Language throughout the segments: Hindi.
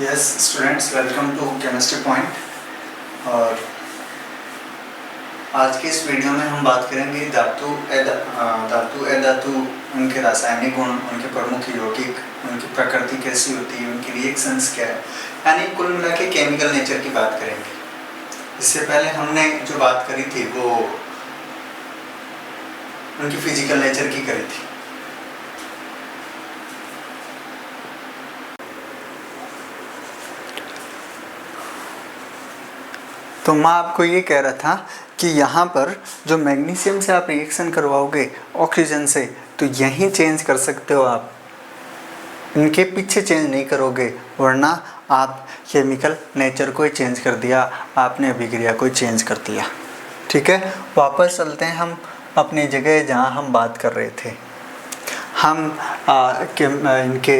Yes students, welcome to chemistry point. और आज की इस वीडियो में हम बात करेंगे धातु अधातु, उनके रासायनिक गुण, उनके प्रमुख यौगिक, उनकी प्रकृति कैसी होती है, उनकी रिएक्शंस क्या है, यानी कुल मिला के केमिकल नेचर की बात करेंगे। इससे पहले हमने जो बात करी थी वो उनकी फिजिकल नेचर की करी थी। तो मैं आपको ये कह रहा था कि यहाँ पर जो मैग्नीशियम से आप रिएक्शन करवाओगे ऑक्सीजन से, तो यहीं चेंज कर सकते हो आप, इनके पीछे चेंज नहीं करोगे, वरना आप केमिकल नेचर को ही चेंज कर दिया, आपने अभिक्रिया को ही चेंज कर दिया। ठीक है, वापस चलते हैं हम अपनी जगह जहाँ हम बात कर रहे थे। हम इनके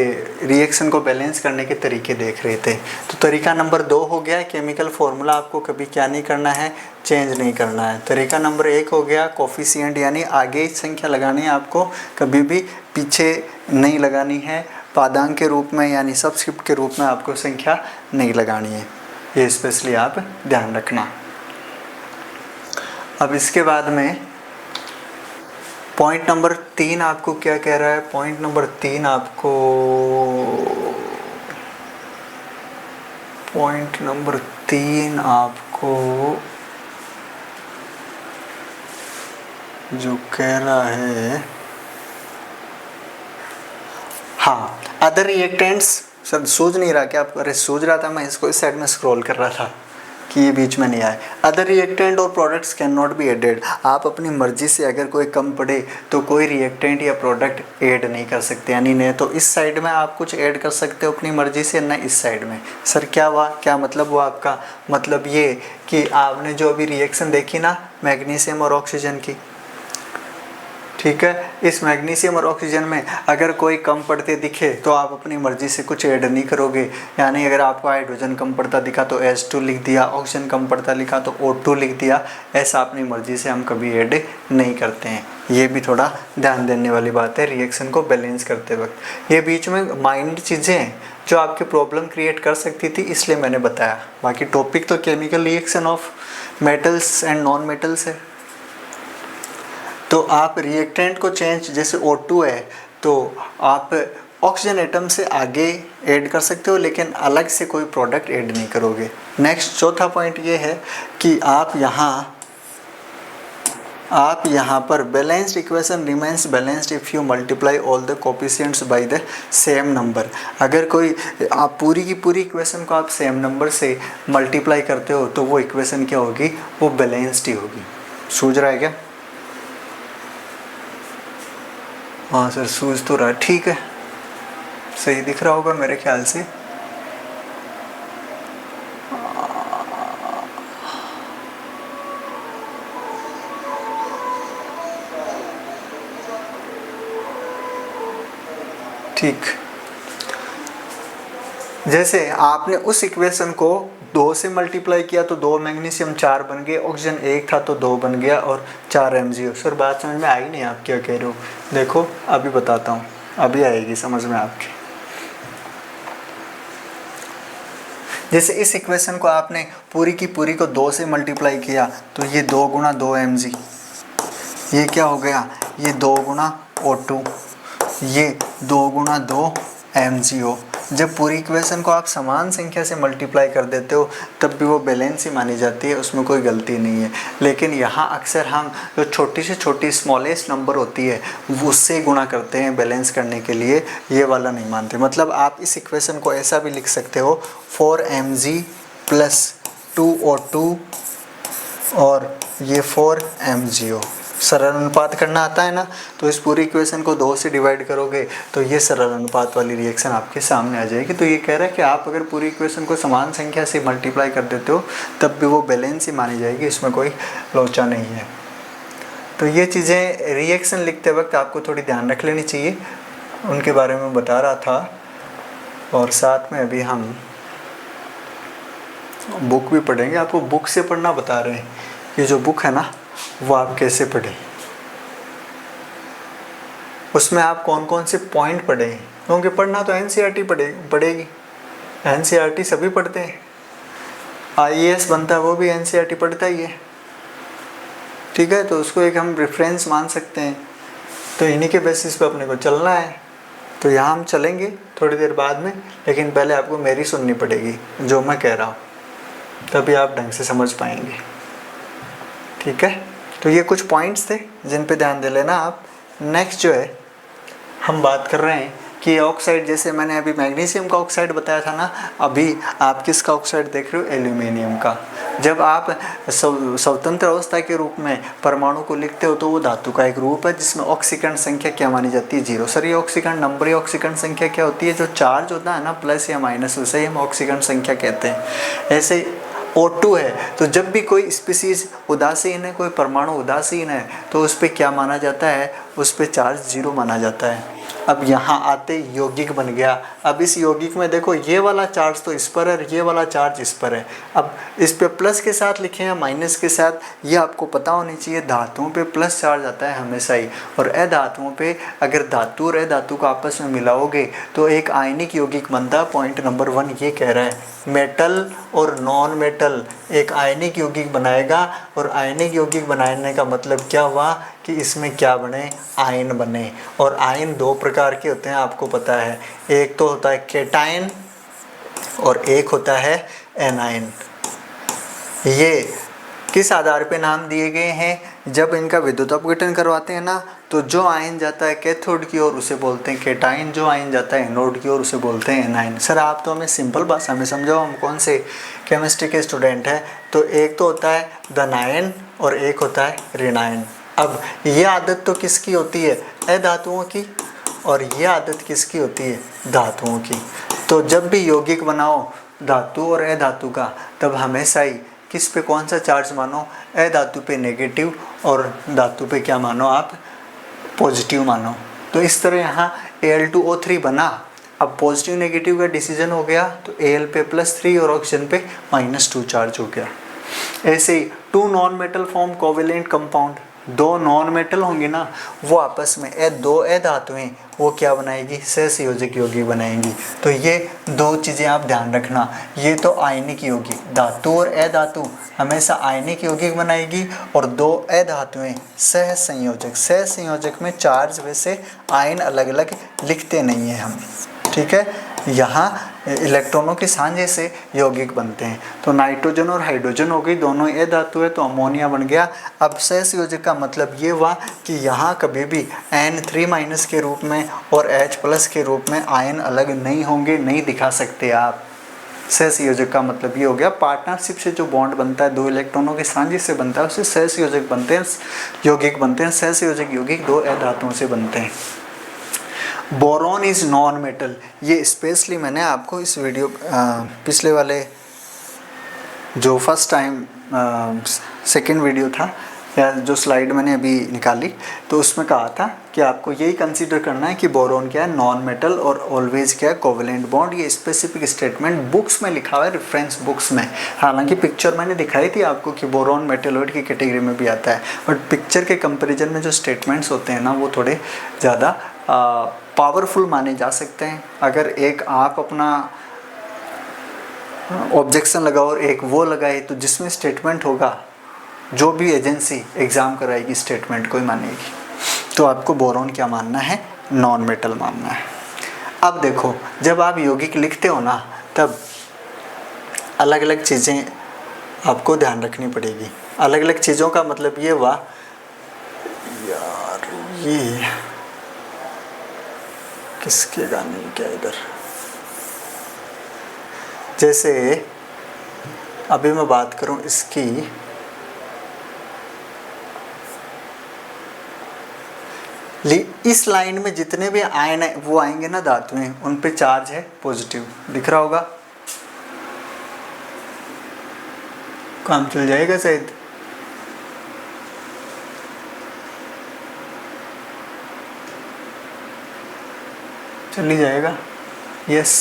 रिएक्शन को बैलेंस करने के तरीके देख रहे थे। तो तरीका नंबर 2 हो गया, केमिकल फार्मूला आपको कभी क्या नहीं करना है, चेंज नहीं करना है। तरीका नंबर 1 हो गया कोफिशिएंट, यानी आगे संख्या लगानी है आपको, कभी भी पीछे नहीं लगानी है। पादांक के रूप में यानी सबस्क्रिप्ट के रूप में आपको संख्या नहीं लगानी है, ये स्पेशली आप ध्यान रखना। अब इसके बाद में पॉइंट नंबर 3 आपको क्या कह रहा है? पॉइंट नंबर 3 आपको जो कह रहा है, हाँ, अदर रिएक्टेंट्स। सर सूझ नहीं रहा क्या आपको? अरे सूझ रहा था, मैं इसको इस साइड में स्क्रॉल कर रहा था कि ये बीच में नहीं आए। अदर रिएक्टेंट और products can not be added. आप अपनी मर्जी से अगर कोई कम पड़े तो कोई रिएक्टेंट या प्रोडक्ट ऐड नहीं कर सकते, यानी न तो इस साइड में आप कुछ ऐड कर सकते हो अपनी मर्जी से, न इस साइड में। सर क्या हुआ, क्या मतलब हुआ आपका? मतलब ये कि आपने जो अभी रिएक्शन देखी ना मैग्नीशियम और ऑक्सीजन की, ठीक है, इस मैग्नीशियम और ऑक्सीजन में अगर कोई कम पड़ते दिखे तो आप अपनी मर्जी से कुछ ऐड नहीं करोगे। यानी अगर आपको हाइड्रोजन कम पड़ता दिखा तो H2 लिख दिया, ऑक्सीजन कम पड़ता लिखा तो O2 लिख दिया। ऐसा अपनी मर्जी से हम कभी ऐड नहीं करते हैं। ये भी थोड़ा ध्यान देने वाली बात है रिएक्शन को बैलेंस करते वक्त। ये बीच में माइनर चीज़ें हैं जो आपकी प्रॉब्लम क्रिएट कर सकती थी, इसलिए मैंने बताया। बाकी टॉपिक तो chemical reaction of metals and non metals है। तो आप रिएक्टेंट को चेंज, जैसे O2 है तो आप ऑक्सीजन एटम से आगे ऐड कर सकते हो, लेकिन अलग से कोई प्रोडक्ट ऐड नहीं करोगे। नेक्स्ट चौथा पॉइंट ये है कि आप यहाँ पर balanced equation remains balanced if you multiply all the coefficients by the same number. अगर कोई आप पूरी की पूरी इक्वेशन को आप सेम नंबर से मल्टीप्लाई करते हो तो वो इक्वेशन क्या होगी? वो बैलेंस्ड ही होगी। सूझ रहा है क्या? हाँ सर सूझ तो रहा है, ठीक है, सही दिख रहा होगा मेरे ख्याल से। ठीक, जैसे आपने उस इक्वेशन को 2 से मल्टीप्लाई किया तो 2 मैग्नीशियम 4 बन गए, ऑक्सीजन 1 था तो 2 बन गया और 4 MgO। सर बात समझ में आई नहीं? आप क्या कह रहे हो? देखो अभी बताता हूँ, अभी आएगी समझ में आपके। जैसे इस इक्वेशन को आपने पूरी की पूरी को 2 से मल्टीप्लाई किया तो ये 2 गुणा 2 Mg, ये क्या हो गया? ये 2 गुणा O2, ये 2 गुणा 2 MgO। जब पूरी इक्वेशन को आप समान संख्या से मल्टीप्लाई कर देते हो तब भी वो बैलेंस ही मानी जाती है, उसमें कोई गलती नहीं है। लेकिन यहाँ अक्सर हम जो छोटी से छोटी स्मॉलेस्ट नंबर होती है उससे गुणा करते हैं बैलेंस करने के लिए, ये वाला नहीं मानते। मतलब आप इस इक्वेशन को ऐसा भी लिख सकते हो 4Mg प्लस 2O2 और ये 4MgO। सरल अनुपात करना आता है ना, तो इस पूरी इक्वेशन को 2 से डिवाइड करोगे तो ये सरल अनुपात वाली रिएक्शन आपके सामने आ जाएगी। तो ये कह रहा है कि आप अगर पूरी इक्वेशन को समान संख्या से मल्टीप्लाई कर देते हो तब भी वो बैलेंस ही मानी जाएगी, इसमें कोई लोचा नहीं है। तो ये चीज़ें रिएक्शन लिखते वक्त आपको थोड़ी ध्यान रख लेनी चाहिए, उनके बारे में बता रहा था। और साथ में अभी हम बुक भी पढ़ेंगे, आपको बुक से पढ़ना बता रहे हैं। ये जो बुक है ना वो आप कैसे पढ़ें, उसमें आप कौन कौन से पॉइंट पढ़ें, क्योंकि पढ़ना तो NCERT पढ़ेगी। एनसीईआरटी सभी पढ़ते हैं, आईएएस बनता है वो भी एनसीईआरटी पढ़ता ही है, ठीक है। तो उसको एक हम रेफरेंस मान सकते हैं, तो इन्हीं के बेसिस पे अपने को चलना है। तो यहाँ हम चलेंगे थोड़ी देर बाद में, लेकिन पहले आपको मेरी सुननी पड़ेगी जो मैं कह रहा हूँ, तभी आप ढंग से समझ पाएंगे, ठीक है। तो ये कुछ पॉइंट्स थे जिन पे ध्यान दे लेना आप। नेक्स्ट जो है हम बात कर रहे हैं कि ऑक्साइड, जैसे मैंने अभी मैग्नीशियम का ऑक्साइड बताया था ना, अभी आप किसका ऑक्साइड देख रहे हो, एल्यूमिनियम का। जब आप स्वतंत्र अवस्था के रूप में परमाणु को लिखते हो तो वो धातु का एक रूप है जिसमें ऑक्सीकरण संख्या क्या मानी जाती है, 0। सर ये ऑक्सीकरण नंबर, ये ऑक्सीकरण संख्या क्या होती है, जो चार्ज होता है ना प्लस या माइनस, उसे ही हम ऑक्सीकरण संख्या कहते हैं। ऐसे O2 है, तो जब भी कोई स्पीसीज उदासीन है, कोई परमाणु उदासीन है, तो उस पर क्या माना जाता है, उस पर चार्ज 0 माना जाता है। अब यहाँ आते यौगिक बन गया। अब इस यौगिक में देखो ये वाला चार्ज तो इस पर है, ये वाला चार्ज इस पर है। अब इस पे प्लस के साथ लिखें या माइनस के साथ, ये आपको पता होनी चाहिए। धातुओं पे प्लस चार्ज आता है हमेशा ही, और अधातुओं पे अगर धातु और अधातु को आपस में मिलाओगे तो एक आयनिक यौगिक बनता है। पॉइंट नंबर 1 ये कह रहा है, मेटल और नॉन मेटल एक आयनिक यौगिक बनाएगा। और आयनिक यौगिक बनाने का मतलब क्या हुआ कि इसमें क्या बने, आयन बने। और आयन 2 प्रकार के होते हैं, आपको पता है। एक तो होता है केटायन और एक होता है एनायन। ये किस आधार पे नाम दिए गए हैं, जब इनका विद्युत अपघटन करवाते हैं ना, तो जो आयन जाता है कैथोड की ओर उसे बोलते हैं केटायन, जो आयन जाता है एनोड की ओर उसे बोलते हैं एनायन। सर आप तो हमें सिंपल भाषा में समझाओ, हम कौन से केमिस्ट्री के स्टूडेंट हैं। तो एक तो होता है धनायन और एक होता है ऋणायन। अब ये आदत तो किसकी होती है, अधातुओं की, और ये आदत किसकी होती है, धातुओं की। तो जब भी यौगिक बनाओ धातु और अधातु का, तब हमेशा ही किस पे कौन सा चार्ज मानो, अधातु पे नेगेटिव और धातु पे क्या मानो आप, पॉजिटिव मानो। तो इस तरह यहाँ Al2O3 बना। अब पॉजिटिव नेगेटिव का डिसीजन हो गया तो Al पे +3 और ऑक्सीजन पे -2 चार्ज हो गया। ऐसे ही 2 non metal form covalent compound, 2 non metal होंगे ना, वो आपस में 2 अधातुएं वो क्या बनाएगी, सहसंयोजक यौगिक बनाएंगी। तो ये 2 चीज़ें आप ध्यान रखना। ये तो आयनिक यौगिक, धातु और अधातु हमेशा आयनिक यौगिक बनाएगी, और 2 अधातुएं सहसंयोजक। सहसंयोजक में चार्ज वैसे आयन अलग अलग लिखते नहीं हैं हम, ठीक है। यहाँ इलेक्ट्रॉनों के साझे से यौगिक बनते हैं। तो नाइट्रोजन और हाइड्रोजन हो गई, दोनों ये धातु है, तो अमोनिया बन गया। अब सहसंयोजक का मतलब ये हुआ कि यहाँ कभी भी N3- के रूप में और H+ के रूप में आयन अलग नहीं होंगे, नहीं दिखा सकते आप। सहसंयोजक का मतलब ये हो गया, पार्टनरशिप से जो बॉन्ड बनता है 2 इलेक्ट्रॉनों के साझे से बनता है, उससे सहसंयोजक बनते हैं, यौगिक बनते हैं। सहसंयोजक यौगिक 2 अधातुओं से बनते हैं। बोरॉन इज़ नॉन मेटल, ये स्पेशली मैंने आपको इस वीडियो पिछले वाले जो फर्स्ट टाइम सेकंड वीडियो था, या जो स्लाइड मैंने अभी निकाली, तो उसमें कहा था कि आपको यही कंसीडर करना है कि बोरॉन क्या है, नॉन मेटल, और ऑलवेज क्या है, कोवेलेंट बॉन्ड। ये स्पेसिफिक स्टेटमेंट बुक्स में लिखा हुआ है, रेफरेंस बुक्स में। हालांकि पिक्चर मैंने दिखाई थी आपको कि बोरॉन मेटेलॉइड की कैटेगरी में भी आता है, बट पिक्चर के कंपेरिजन में जो स्टेटमेंट्स होते हैं ना, वो थोड़े ज़्यादा पावरफुल माने जा सकते हैं। अगर एक आप अपना ऑब्जेक्शन लगाओ और एक वो लगाए, तो जिसमें स्टेटमेंट होगा, जो भी एजेंसी एग्ज़ाम कराएगी स्टेटमेंट को ही मानेगी। तो आपको बोरॉन क्या मानना है, नॉन मेटल मानना है। अब देखो, जब आप यौगिक लिखते हो ना, तब अलग अलग चीज़ें आपको ध्यान रखनी पड़ेगी। अलग अलग चीज़ों का मतलब ये हुआ, यार ये किसके गाने क्या इधर, जैसे अभी मैं बात करूं इसकी, इस लाइन में जितने भी आयन है वो आएंगे ना धातुएं, उन पे चार्ज है पॉजिटिव, दिख रहा होगा, काम चल जाएगा शायद। चल ही जाएगा, यस।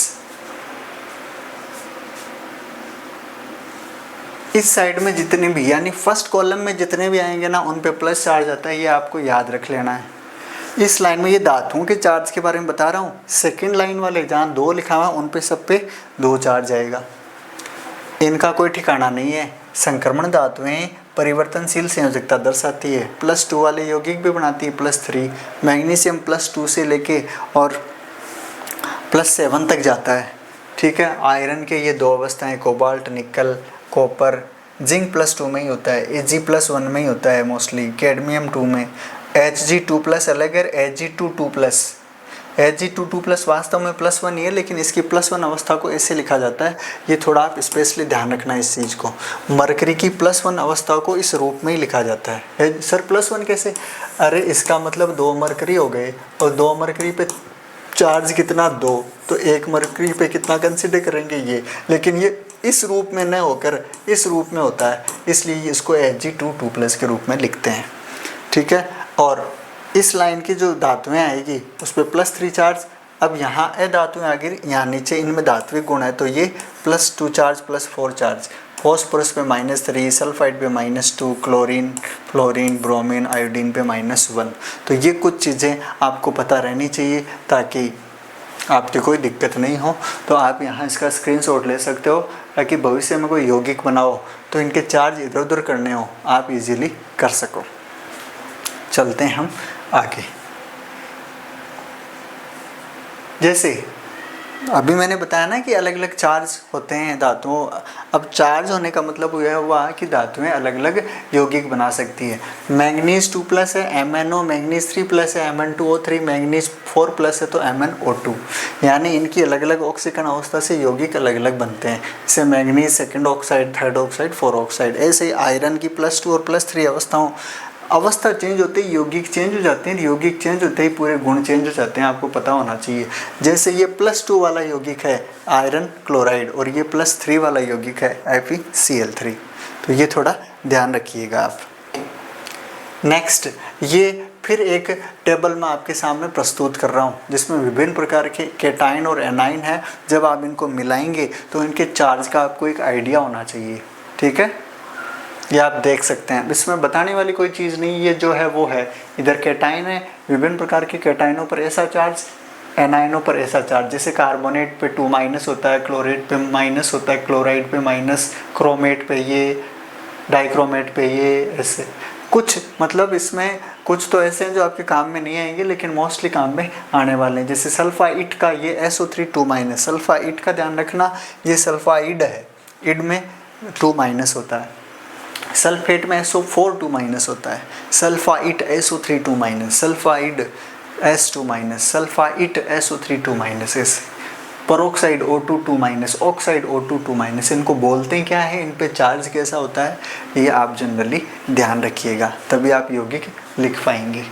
इस साइड में जितने भी, यानी फर्स्ट कॉलम में जितने भी आएंगे ना, उन पे प्लस चार्ज आता है, ये आपको याद रख लेना है। इस लाइन में ये धातुओं के चार्ज के बारे में बता रहा हूँ। सेकंड लाइन वाले जहाँ 2 लिखा हुआ है उन पे सब पे 2 चार्ज आएगा। इनका कोई ठिकाना नहीं है। संक्रमण धातुएं परिवर्तनशील संयोजकता दर्शाती है। +2 वाले यौगिक भी बनाती है +3। मैग्नीशियम +2 से लेके और +7 तक जाता है। ठीक है। आयरन के ये 2 अवस्थाएं कोबाल्ट, निकल, कॉपर। जिंक +2 में ही होता है, Ag+1 में ही होता है मोस्टली, कैडमियम 2 में। Hg2+ अलग है, Ag2+। Ag2+ वास्तव में +1 ही है, लेकिन इसकी +1 अवस्था को ऐसे लिखा जाता है। ये थोड़ा आप स्पेशली ध्यान रखना इस चीज़ को। मरकरी की +1 अवस्था को इस रूप में ही लिखा जाता है। सर +1 कैसे? अरे इसका मतलब 2 मरकरी हो गए, और 2 मरकरी पे चार्ज कितना? 2, तो 1 मरकरी पे कितना कंसिडर करेंगे ये। लेकिन ये इस रूप में न होकर इस रूप में होता है, इसलिए इसको Ag2+ के रूप में लिखते हैं। ठीक है। और इस लाइन की जो धातुएं आएगी उस पर +3 चार्ज। अब यहाँ धातुएं आ गई, यहाँ नीचे इनमें धात्विक गुण है, तो ये +2 चार्ज +4 चार्ज। फॉस्फोरस पे -3, सल्फाइड पे -2, क्लोरीन, फ्लोरीन, ब्रोमीन, आयोडीन पे -1। तो ये कुछ चीज़ें आपको पता रहनी चाहिए ताकि आपकी कोई दिक्कत नहीं हो। तो आप यहाँ इसका स्क्रीनशॉट ले सकते हो, ताकि भविष्य में कोई यौगिक बनाओ तो इनके चार्ज इधर उधर करने हो आप इजीली कर सको। चलते हैं हम आगे। जैसे अभी मैंने बताया ना कि अलग अलग चार्ज होते हैं धातुओं। अब चार्ज होने का मतलब यह हुआ कि धातुएं अलग अलग यौगिक बना सकती है। मैंगनीज 2+ है MnO, मैंगनीज 3+ है Mn2O3, मैंगनीज 4+ है तो MnO2। यानी इनकी अलग अलग ऑक्सीकरण अवस्था से यौगिक अलग अलग बनते हैं। जैसे manganese second oxide, third oxide, 4 oxide. ऐसे ही आयरन की +2 और +3 अवस्था चेंज होते ही यौगिक चेंज हो जाते हैं। यौगिक चेंज होते ही पूरे गुण चेंज हो जाते हैं, आपको पता होना चाहिए। जैसे ये +2 वाला यौगिक है आयरन क्लोराइड, और ये +3 वाला यौगिक है FeCl3। तो ये थोड़ा ध्यान रखिएगा आप। नेक्स्ट, ये फिर एक टेबल में आपके सामने प्रस्तुत कर रहा हूँ जिसमें विभिन्न प्रकार के केटाइन और एनाइन है। जब आप इनको मिलाएंगे तो इनके चार्ज का आपको एक आइडिया होना चाहिए। ठीक है, ये आप देख सकते हैं। इसमें बताने वाली कोई चीज़ नहीं, ये जो है वो है। इधर केटाइन है, विभिन्न प्रकार के केटाइनों पर ऐसा चार्ज, एनाइनों पर ऐसा चार्ज। जैसे कार्बोनेट पे 2- होता है, क्लोरेट पे - होता है, क्लोराइड पे -, क्रोमेट पे ये, डाइक्रोमेट पे ये, ऐसे कुछ। मतलब इसमें कुछ तो ऐसे हैं जो आपके काम में नहीं आएंगे, लेकिन मोस्टली काम में आने वाले हैं। जैसे सल्फाइड का ये SO3 2-, सल्फाइड का ध्यान रखना, ये सल्फाइड है, इड में 2- होता है। सल्फेट में SO4 2- होता है, sulphite SO3 2-, sulphide S2-, sulphite SO3 2-। ऐसे परोक्साइड O2 2-, ऑक्साइड O2 2-। इनको बोलते हैं क्या है, इन पे चार्ज कैसा होता है, ये आप जनरली ध्यान रखिएगा, तभी आप यौगिक लिख पाएंगे।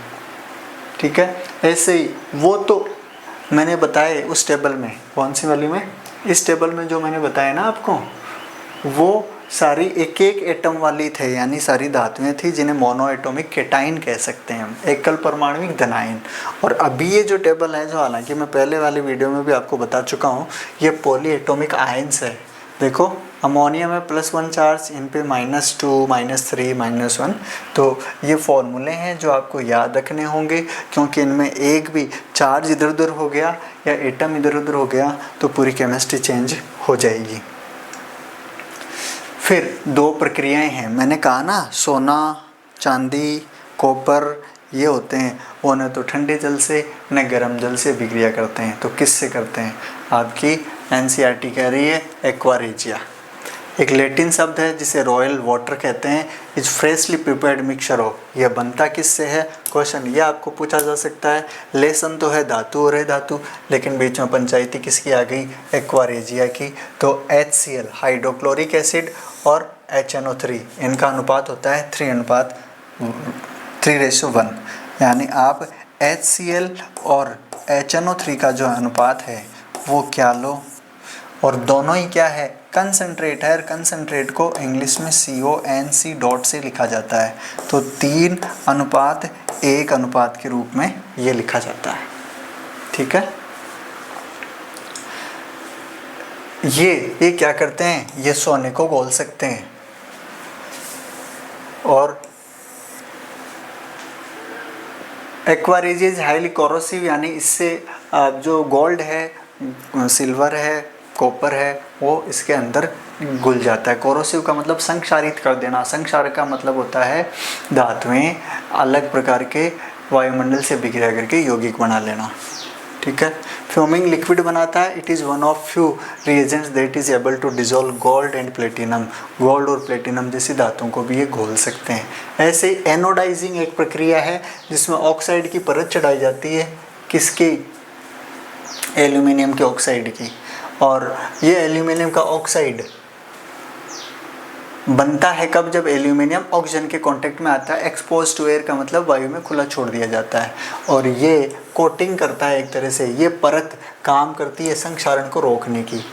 ठीक है। ऐसे ही वो तो मैंने बताया उस टेबल में, कौन सी वाली में, इस टेबल में जो मैंने बताया ना आपको, वो सारी एक एटम वाली थे, यानी सारी धातुएं थी जिन्हें मोनो एटॉमिक केटाइन कह सकते हैं हम, एकल परमाणुविक धनायन। और अभी ये जो टेबल है, जो हालांकि मैं पहले वाली वीडियो में भी आपको बता चुका हूँ, ये पॉली एटॉमिक आयंस है। देखो अमोनिया में +1 चार्ज, इन पे -2, -3, -1। तो ये फॉर्मूले हैं जो आपको याद रखने होंगे, क्योंकि इनमें एक भी चार्ज इधर उधर हो गया या एटम इधर उधर हो गया तो पूरी केमिस्ट्री चेंज हो जाएगी। फिर 2 प्रक्रियाएं हैं, मैंने कहा ना, सोना, चांदी, कॉपर, ये होते हैं वो न तो ठंडे जल से न गर्म जल से विक्रिया करते हैं। तो किससे करते हैं? आपकी NCERT कह रही है एक्वारेजिया। एक लैटिन शब्द है जिसे रॉयल वाटर कहते हैं। Is freshly prepared mixture of, यह बनता किससे है? क्वेश्चन ये आपको पूछा जा सकता है। लेसन तो है धातु और है धातु, लेकिन बीच में पंचायती किसकी आ गई? एक्वारेजिया की। तो HCl हाइड्रोक्लोरिक एसिड और HNO3, इनका अनुपात होता है 3:1। यानी आप HCl और HNO3 का जो अनुपात है वो क्या लो, और दोनों ही क्या है? कंसंट्रेट है। कंसंट्रेट को इंग्लिश में CONC से लिखा जाता है। तो 3:1 के रूप में ये लिखा जाता है। ठीक है। ये क्या करते हैं? ये सोने को घोल सकते हैं, और aqua regia is highly corrosive, यानी इससे जो गोल्ड है, सिल्वर है, कॉपर है, वो इसके अंदर घुल जाता है। कोरोसिव का मतलब संक्षारित कर देना। संक्षार का मतलब होता है धातुएं अलग प्रकार के वायुमंडल से बिखरा करके यौगिक बना लेना। ठीक है। फ्यूमिंग लिक्विड बनाता है। It is one of few reagents that is able to dissolve gold and platinum. Gold और प्लेटिनम जैसी धातुओं को भी ये घोल सकते हैं। ऐसे एनोडाइजिंग एक प्रक्रिया है जिसमें ऑक्साइड की परत चढ़ाई जाती है। किसकी? एल्यूमिनियम के ऑक्साइड की। और ये एल्यूमिनियम का ऑक्साइड बनता है कब? जब एल्यूमिनियम ऑक्सीजन के कांटेक्ट में आता है। एक्सपोज टू एयर का मतलब वायु में खुला छोड़ दिया जाता है और ये कोटिंग करता है एक तरह से। ये परत काम करती है संक्षारण को रोकने की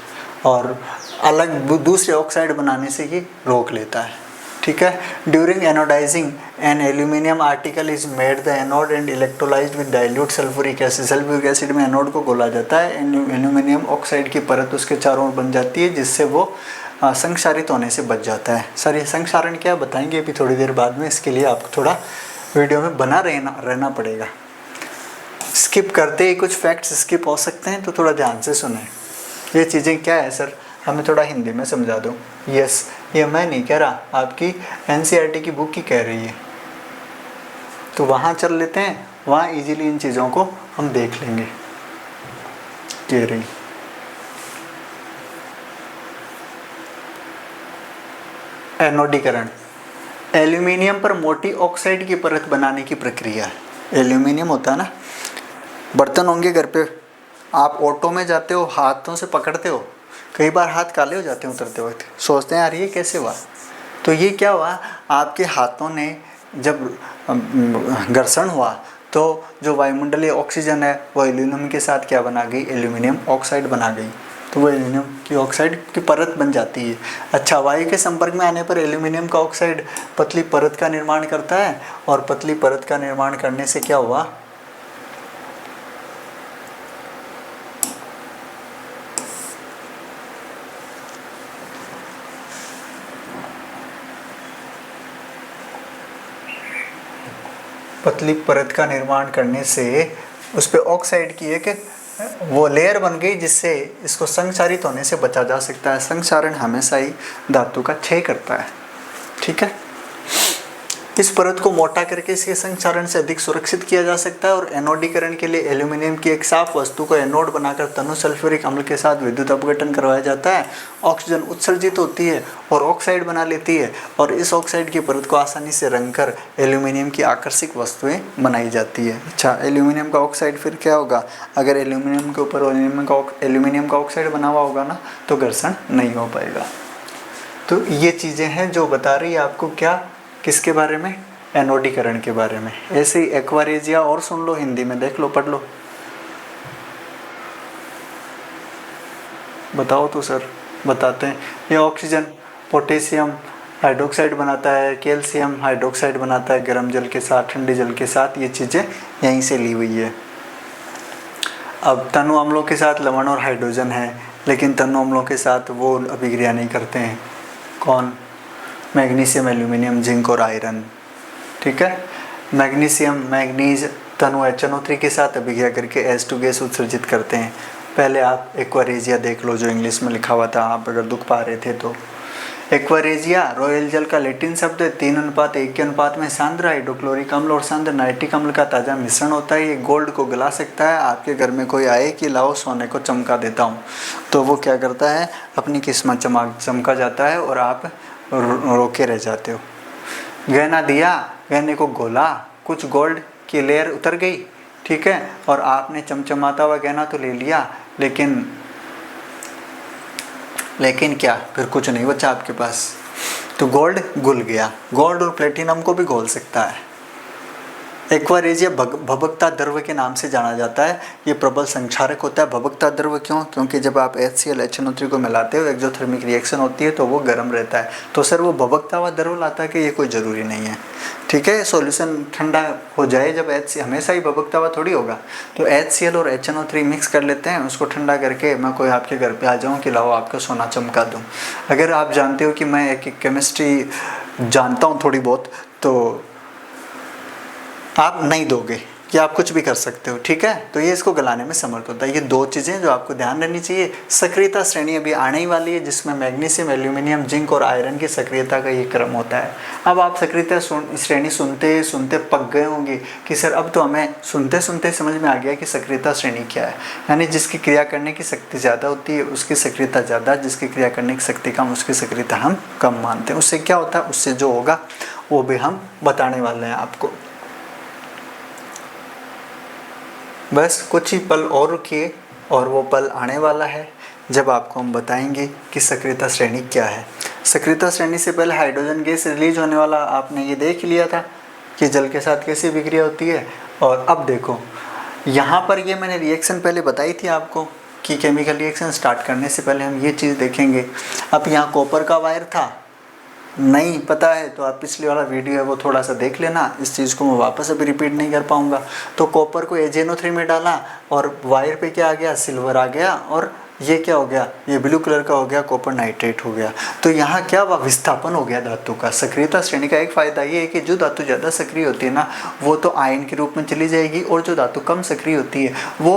और अलग दूसरे ऑक्साइड बनाने से ये रोक लेता है। ठीक है। During anodising an aluminium article is made the anode and electrolysed with dilute sulphuric acid. Sulphuric acid में एनोड को घोला जाता है। एल्यूमिनियम ऑक्साइड की परत उसके चारों ओर बन जाती है जिससे वो संक्षारित होने से बच जाता है। सर ये संक्षारण क्या बताएंगे अभी थोड़ी देर बाद में। इसके लिए आपको थोड़ा वीडियो में बना रहना पड़ेगा। स्किप करते ही कुछ फैक्ट्स स्किप हो सकते हैं तो थोड़ा ध्यान से सुने। ये चीज़ें क्या है सर, हमें थोड़ा हिंदी में समझा दो। यस, ये मैं नहीं कह रहा, आपकी NCERT की बुक ही कह रही है। तो वहाँ चल लेते हैं, वहाँ इजीली इन चीज़ों को हम देख लेंगे। कह रही एनोडीकरण, एल्यूमिनियम पर मोटी ऑक्साइड की परत बनाने की प्रक्रिया है। एल्यूमिनियम होता है ना, बर्तन होंगे घर पे, आप ऑटो में जाते हो, हाथों से पकड़ते हो, कई बार हाथ काले हो जाते हैं उतरते वक्त, सोचते हैं यार ये कैसे हुआ। तो ये क्या हुआ, आपके हाथों ने जब घर्षण हुआ तो जो वायुमंडलीय ऑक्सीजन है वो एल्यूमिनियम के साथ क्या बना गई? एल्यूमिनियम ऑक्साइड बना गई। तो वो एल्यूमिनियम की ऑक्साइड की परत बन जाती है। अच्छा, वायु के संपर्क में आने पर एल्यूमिनियम का ऑक्साइड पतली परत का निर्माण करता है और पतली परत का निर्माण करने से क्या हुआ? पतली परत का निर्माण करने से उस पर ऑक्साइड की एक वो लेयर बन गई जिससे इसको संक्षारित होने से बचा जा सकता है। संक्षारण हमेशा ही धातु का क्षय करता है। ठीक है। इस परत को मोटा करके इसके संक्षारण से अधिक सुरक्षित किया जा सकता है और एनोडीकरण के लिए एल्यूमिनियम की एक साफ वस्तु को एनोड बनाकर तनु सल्फ्यूरिक अम्ल के साथ विद्युत अपघटन करवाया जाता है। ऑक्सीजन उत्सर्जित होती है और ऑक्साइड बना लेती है और इस ऑक्साइड की परत को आसानी से रंग कर एल्यूमिनियम की आकर्षक वस्तुएं बनाई जाती है। अच्छा, एल्यूमिनियम का ऑक्साइड फिर क्या होगा? अगर एल्यूमिनियम के ऊपर एल्यूमिनियम का ऑक्साइड बना हुआ होगा ना तो घर्षण नहीं हो पाएगा। तो ये चीज़ें हैं जो बता रही है आपको क्या, किसके बारे में? एनोडीकरण के बारे में। ऐसे ही एक्वा रेजिया और सुन लो, हिंदी में देख लो, पढ़ लो। बताओ तो सर, बताते हैं। ये ऑक्सीजन पोटेशियम हाइड्रोक्साइड बनाता है, कैल्शियम हाइड्रोक्साइड बनाता है गर्म जल के साथ, ठंडे जल के साथ। ये चीज़ें यहीं से ली हुई है। अब तनु अम्लों के साथ लवण और हाइड्रोजन है, लेकिन तनु अम्लों के साथ वो अभिक्रिया नहीं करते हैं। कौन? मैग्नीशियम, एल्यूमिनियम, जिंक और आयरन। ठीक है। मैग्नीज तनु HNO3 के साथ अभिक्रिया करके H2 गैस उत्सर्जित करते हैं। पहले आप एक्वा रेजिया देख लो जो इंग्लिश में लिखा हुआ था, आप अगर दुख पा रहे थे तो। एक्वा रेजिया रॉयल जल का लैटिन शब्द है। 3:1 के अनुपात में सांद्र हाइड्रोक्लोरिक अम्ल और सांद्र नाइट्रिक अम्ल का ताज़ा मिश्रण होता है। ये गोल्ड को गला सकता है। आपके घर में कोई आए कि लाओ सोने को चमका देता हूँ, तो वो क्या करता है, अपनी किस्मत चमका जाता है और आप रोके रह जाते हो। गहना दिया, गहने को घोला, कुछ गोल्ड की लेयर उतर गई, ठीक है, और आपने चमचमाता हुआ गहना तो ले लिया, लेकिन क्या, फिर कुछ नहीं बचा आपके पास, तो गोल्ड घुल गया। गोल्ड और प्लेटिनम को भी घोल सकता है। एक्वा रेजिया भभकता द्रव्य के नाम से जाना जाता है। ये प्रबल संक्षारक होता है। भभकता द्रव्य क्यों? क्योंकि जब आप HCl HNO3 को मिलाते हो, एक्सोथर्मिक रिएक्शन होती है तो वो गर्म रहता है। तो सर वो भभकता हुआ द्रव्य लाता है कि ये कोई ज़रूरी नहीं है। ठीक है। सॉल्यूशन ठंडा हो जाए जब हमेशा ही भभकता हुआ थोड़ी होगा। तो HCl और HNO3 मिक्स कर लेते हैं, उसको ठंडा करके मैं कोई आपके घर पर आ जाऊँ कि लाओ आपका सोना चमका दूँ। अगर आप जानते हो कि मैं एक केमिस्ट्री जानता हूँ थोड़ी बहुत, तो आप नहीं दोगे, कि आप कुछ भी कर सकते हो, ठीक है। तो ये इसको गलाने में समर्थ होता है। ये दो चीज़ें जो आपको ध्यान रखनी चाहिए। सक्रियता श्रेणी अभी आने ही वाली है, जिसमें मैग्नीशियम, एल्यूमिनियम, जिंक और आयरन की सक्रियता का ये क्रम होता है। अब आप सक्रियता श्रेणी सुनते सुनते पक गए होंगे कि सर अब तो हमें सुनते सुनते समझ में आ गया कि सक्रियता श्रेणी क्या है। यानी जिसकी क्रिया करने की शक्ति ज़्यादा होती है उसकी सक्रियता ज़्यादा, जिसकी क्रिया करने की शक्ति कम उसकी सक्रियता हम कम मानते हैं। उससे क्या होता है, उससे जो होगा वो भी हम बताने वाले हैं आपको। बस कुछ ही पल और रुकिए और वो पल आने वाला है जब आपको हम बताएंगे कि सक्रियता श्रेणी क्या है। सक्रियता श्रेणी से पहले हाइड्रोजन गैस रिलीज होने वाला आपने ये देख लिया था कि जल के साथ कैसी विक्रिया होती है। और अब देखो यहाँ पर ये मैंने रिएक्शन पहले बताई थी आपको कि केमिकल रिएक्शन स्टार्ट करने से पहले हम ये चीज़ देखेंगे। अब यहाँ कॉपर का वायर था, नहीं पता है तो आप पिछले वाला वीडियो है वो थोड़ा सा देख लेना, इस चीज़ को मैं वापस अभी रिपीट नहीं कर पाऊँगा। तो कॉपर को AgNO3 में डाला और वायर पे क्या आ गया, सिल्वर आ गया, और ये क्या हो गया, ये ब्लू कलर का हो गया, कॉपर नाइट्रेट हो गया। तो यहाँ क्या हुआ, विस्थापन हो गया धातु का। सक्रियता श्रेणी का एक फ़ायदा ये है कि जो धातु ज़्यादा सक्रिय होती है ना वो तो आयन के रूप में चली जाएगी, और जो धातु कम सक्रिय होती है वो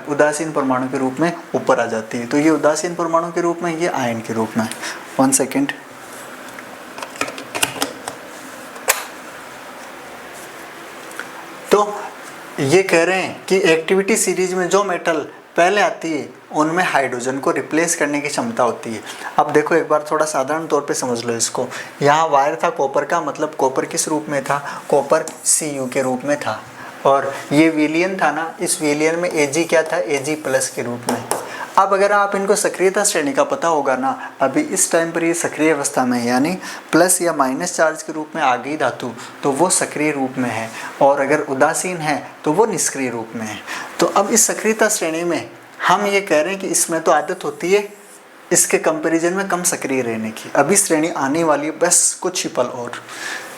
उदासीन परमाणु के रूप में ऊपर आ जाती है। तो ये उदासीन परमाणु के रूप में, ये आयन के रूप में। 1 सेकेंड। तो ये कह रहे हैं कि एक्टिविटी सीरीज में जो मेटल पहले आती है उनमें हाइड्रोजन को रिप्लेस करने की क्षमता होती है। अब देखो एक बार थोड़ा साधारण तौर पे समझ लो इसको। यहाँ वायर था कॉपर का, मतलब कॉपर किस रूप में था, कॉपर Cu के रूप में था। और ये विलियन था ना, इस विलियन में Ag क्या था, Ag+ के रूप में। अब अगर आप इनको सक्रियता श्रेणी का पता होगा ना, अभी इस टाइम पर ये सक्रिय अवस्था में है, यानी प्लस या माइनस चार्ज के रूप में आ गई धातु तो वो सक्रिय रूप में है, और अगर उदासीन है तो वो निष्क्रिय रूप में है। तो अब इस सक्रियता श्रेणी में हम ये कह रहे हैं कि इसमें तो आदत होती है इसके कंपैरिजन में कम सक्रिय रहने की। अभी श्रेणी आने वाली है, बस कुछ ही पल और।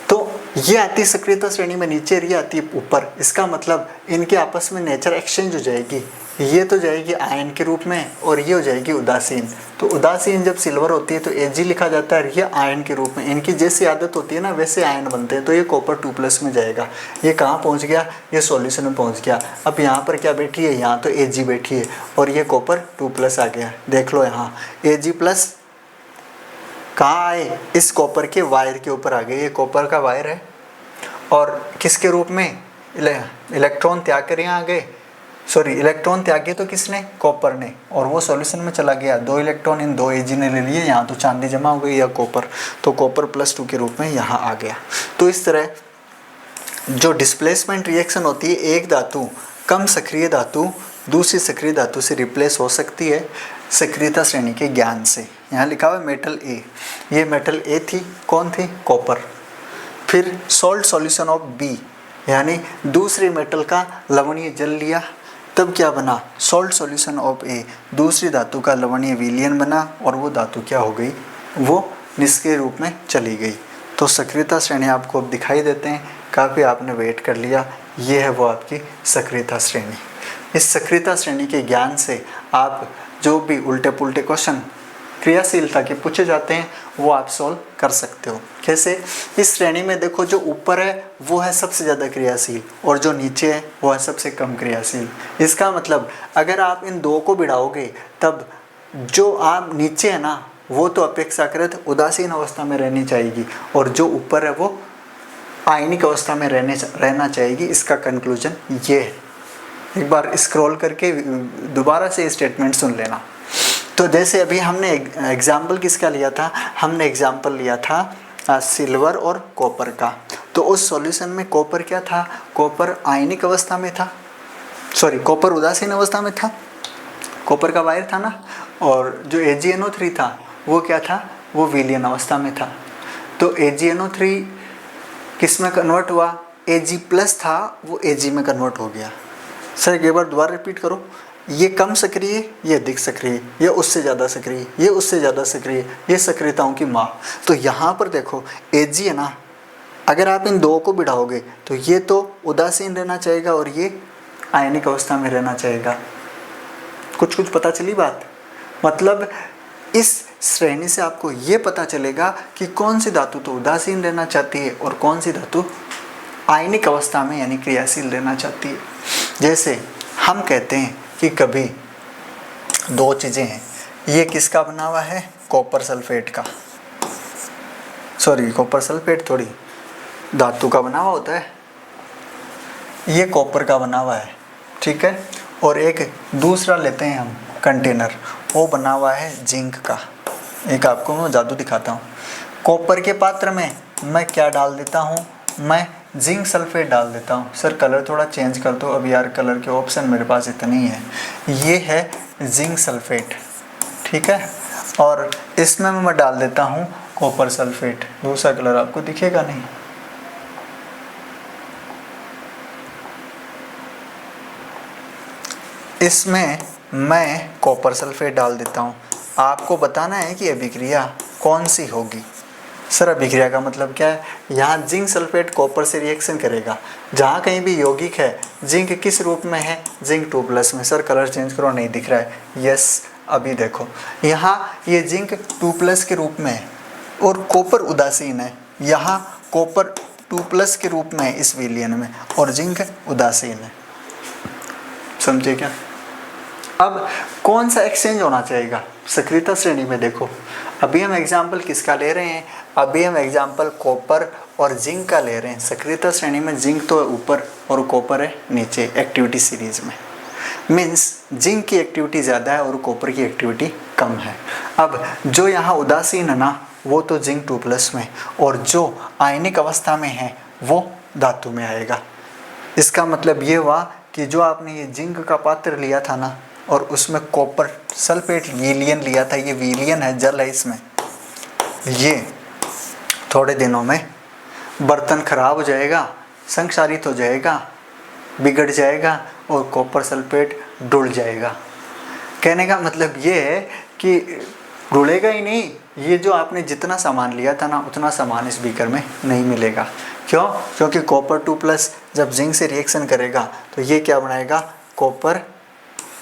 तो ये आती है सक्रियता श्रेणी में नीचे, ये आती है ऊपर। इसका मतलब इनके आपस में नेचर एक्सचेंज हो जाएगी। ये तो जाएगी आयन के रूप में और ये हो जाएगी उदासीन। तो उदासीन जब सिल्वर होती है तो Ag लिखा जाता है, ये आयन के रूप में। इनकी जैसी आदत होती है ना वैसे आयन बनते हैं। तो ये कॉपर 2+ में जाएगा। ये कहाँ पहुँच गया, ये सॉल्यूशन में पहुँच गया। अब यहाँ पर क्या बैठी है, यहाँ तो Ag बैठी है और ये कॉपर 2+ आ गया। देख लो यहाँ Ag+ कहाँ आए, इस कॉपर के वायर के ऊपर आ गए। ये कॉपर का वायर है और किसके रूप में, इलेक्ट्रॉन त्याग कर यहाँ आ गए। सॉरी, इलेक्ट्रॉन त्यागे तो किसने, कॉपर ने, और वो सॉल्यूशन में चला गया। 2 इलेक्ट्रॉन इन 2 Ag ने ले लिए, यहाँ तो चांदी जमा हो गई या कॉपर, तो कॉपर +2 के रूप में यहाँ आ गया। तो इस तरह जो डिस्प्लेसमेंट रिएक्शन होती है, एक धातु कम सक्रिय धातु दूसरी सक्रिय धातु से रिप्लेस हो सकती है सक्रियता श्रेणी के ज्ञान से। यहाँ लिखा हुआ है मेटल ए, ये मेटल ए थी, कौन थी, कॉपर। फिर सॉल्ट सॉल्यूशन ऑफ बी, यानी दूसरे मेटल का लवणीय जल लिया, तब क्या बना, सॉल्ट सॉल्यूशन ऑफ ए, दूसरी धातु का लवणीय विलयन बना, और वो धातु क्या हो गई, वो निष्क्रिय रूप में चली गई। तो सक्रियता श्रेणी आपको अब दिखाई देते हैं, काफ़ी आपने वेट कर लिया, ये है वो आपकी सक्रियता श्रेणी। इस सक्रियता श्रेणी के ज्ञान से आप जो भी उल्टे पुल्टे क्वेश्चन क्रियाशीलता के पूछे जाते हैं वो आप सॉल्व कर सकते हो। कैसे, इस श्रेणी में देखो जो ऊपर है वो है सबसे ज़्यादा क्रियाशील और जो नीचे है वो है सबसे कम क्रियाशील। इसका मतलब अगर आप इन दो को भिड़ाओगे तब जो आप नीचे है ना वो तो अपेक्षाकृत उदासीन अवस्था में रहनी चाहिए और जो ऊपर है वो आयनिक अवस्था में रहना चाहिए। इसका कंक्लूजन ये है। एक बार स्क्रॉल करके दोबारा से स्टेटमेंट सुन लेना। तो जैसे अभी हमने एग्जाम्पल किसका लिया था, हमने एग्जाम्पल लिया था सिल्वर और कॉपर का। तो उस सॉल्यूशन में कॉपर क्या था, कॉपर आयनिक अवस्था में था, सॉरी कॉपर उदासीन अवस्था में था, कॉपर का वायर था ना, और जो AgNO3 था वो क्या था, वो विलयन अवस्था में था। तो AgNO3 किस में कन्वर्ट हुआ, Ag+ था वो Ag में कन्वर्ट हो गया। सर एक बार दोबारा रिपीट करो, ये कम सक्रिय, ये अधिक सक्रिय, ये उससे ज़्यादा सक्रिय, ये उससे ज़्यादा सक्रिय, ये सक्रियताओं की माँ। तो यहाँ पर देखो Ag है ना, अगर आप इन दो को बिठाओगे तो ये तो उदासीन रहना चाहेगा और ये आयनिक अवस्था में रहना चाहेगा। कुछ पता चली बात। मतलब इस श्रेणी से आपको ये पता चलेगा कि कौन सी धातु तो उदासीन रहना चाहती है और कौन सी धातु आयनिक अवस्था में यानी क्रियाशील रहना चाहती है। जैसे हम कहते हैं कि कभी दो चीज़ें हैं, ये किसका बना हुआ है, कॉपर सल्फेट का, सॉरी कॉपर सल्फेट थोड़ी धातु का बना हुआ होता है, ये कॉपर का बना हुआ है, ठीक है। और एक दूसरा लेते हैं हम कंटेनर, वो बना हुआ है जिंक का। एक आपको मैं जादू दिखाता हूँ। कॉपर के पात्र में मैं क्या डाल देता हूँ, मैं जिंक सल्फेट डाल देता हूँ। सर कलर थोड़ा चेंज कर दो, अब यार कलर के ऑप्शन मेरे पास इतने ही है। ये है जिंक सल्फेट, ठीक है, और इसमें मैं डाल देता हूँ कॉपर सल्फेट। दूसरा कलर आपको दिखेगा नहीं। इसमें मैं कॉपर सल्फेट डाल देता हूँ। आपको बताना है कि अभिक्रिया कौन सी होगी। सर अभिक्रिया का मतलब क्या है, यहाँ जिंक सल्फेट कॉपर से रिएक्शन करेगा। जहाँ कहीं भी यौगिक है, जिंक किस रूप में है, जिंक 2+ में। सर कलर चेंज करो, नहीं दिख रहा है। यस, अभी देखो यहाँ ये जिंक 2+ के रूप में है और कॉपर उदासीन है। यहाँ कॉपर 2+ के रूप में है इस विलयन में, और जिंक उदासीन है। समझे क्या? अब कौन सा एक्सचेंज होना चाहिएगा सक्रियता श्रेणी में? देखो अभी हम एग्जाम्पल किसका ले रहे हैं, अभी हम एग्जाम्पल कॉपर और जिंक का ले रहे हैं। सक्रियता श्रेणी में जिंक तो ऊपर और कॉपर है नीचे एक्टिविटी सीरीज में। मीन्स जिंक की एक्टिविटी ज़्यादा है और कॉपर की एक्टिविटी कम है। अब जो यहाँ उदासीन है ना, वो तो जिंक 2+ में, और जो आयनिक अवस्था में है वो धातु में आएगा। इसका मतलब ये हुआ कि जो आपने ये जिंक का पात्र लिया था ना, और उसमें कॉपर सल्फेट विलयन लिया था, ये विलयन है, जल है इसमें, ये थोड़े दिनों में बर्तन खराब हो जाएगा, संक्षारित हो जाएगा, बिगड़ जाएगा और कॉपर सल्फेट डुल जाएगा। कहने का मतलब ये है कि डुलेगा ही नहीं, ये जो आपने जितना सामान लिया था ना, उतना सामान इस बीकर में नहीं मिलेगा। क्यों? क्योंकि कॉपर 2+ जब जिंक से रिएक्शन करेगा तो ये क्या बनाएगा, कॉपर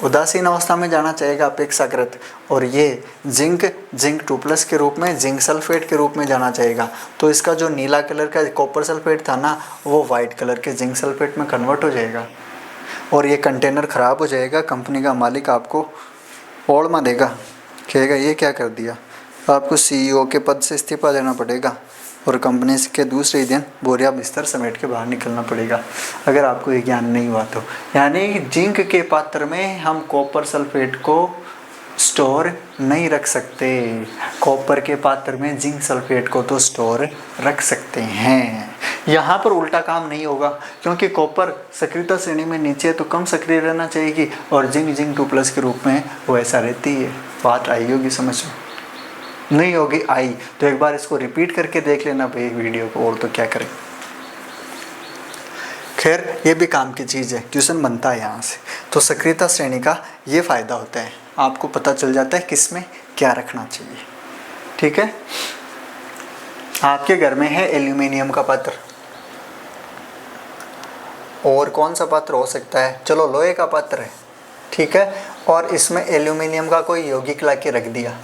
उदासीन अवस्था में जाना चाहेगा अपेक्षाकृत, और ये जिंक 2+ के रूप में, जिंक सल्फेट के रूप में जाना चाहेगा। तो इसका जो नीला कलर का कॉपर सल्फेट था ना, वो वाइट कलर के जिंक सल्फेट में कन्वर्ट हो जाएगा, और ये कंटेनर ख़राब हो जाएगा। कंपनी का मालिक आपको ओढ़मा देगा, कहेगा ये क्या कर दिया, आपको CEO के पद से इस्तीफा देना पड़ेगा, और कंपनी के दूसरे ही दिन बोरिया बिस्तर समेट के बाहर निकलना पड़ेगा, अगर आपको ये ज्ञान नहीं हुआ तो। यानी जिंक के पात्र में हम कॉपर सल्फेट को स्टोर नहीं रख सकते, कॉपर के पात्र में जिंक सल्फेट को तो स्टोर रख सकते हैं। यहाँ पर उल्टा काम नहीं होगा, क्योंकि कॉपर सक्रियता श्रेणी में नीचे तो कम सक्रिय रहना चाहिए, और जिंक 2+ के रूप में वो ऐसा रहती है। बात आई होगी समझ में? नहीं होगी आई तो एक बार इसको रिपीट करके देख लेना भाई वीडियो को, और तो क्या करें। खैर ये भी काम की चीज़ है, ट्यूशन बनता है यहाँ से। तो सक्रियता श्रेणी का ये फ़ायदा होता है, आपको पता चल जाता है किस में क्या रखना चाहिए। ठीक है, आपके घर में है एल्यूमिनियम का पात्र, और कौन सा पात्र हो सकता है, चलो लोहे का पात्र है, ठीक है, और इसमें एल्यूमिनियम का कोई यौगिक ला के रख दिया।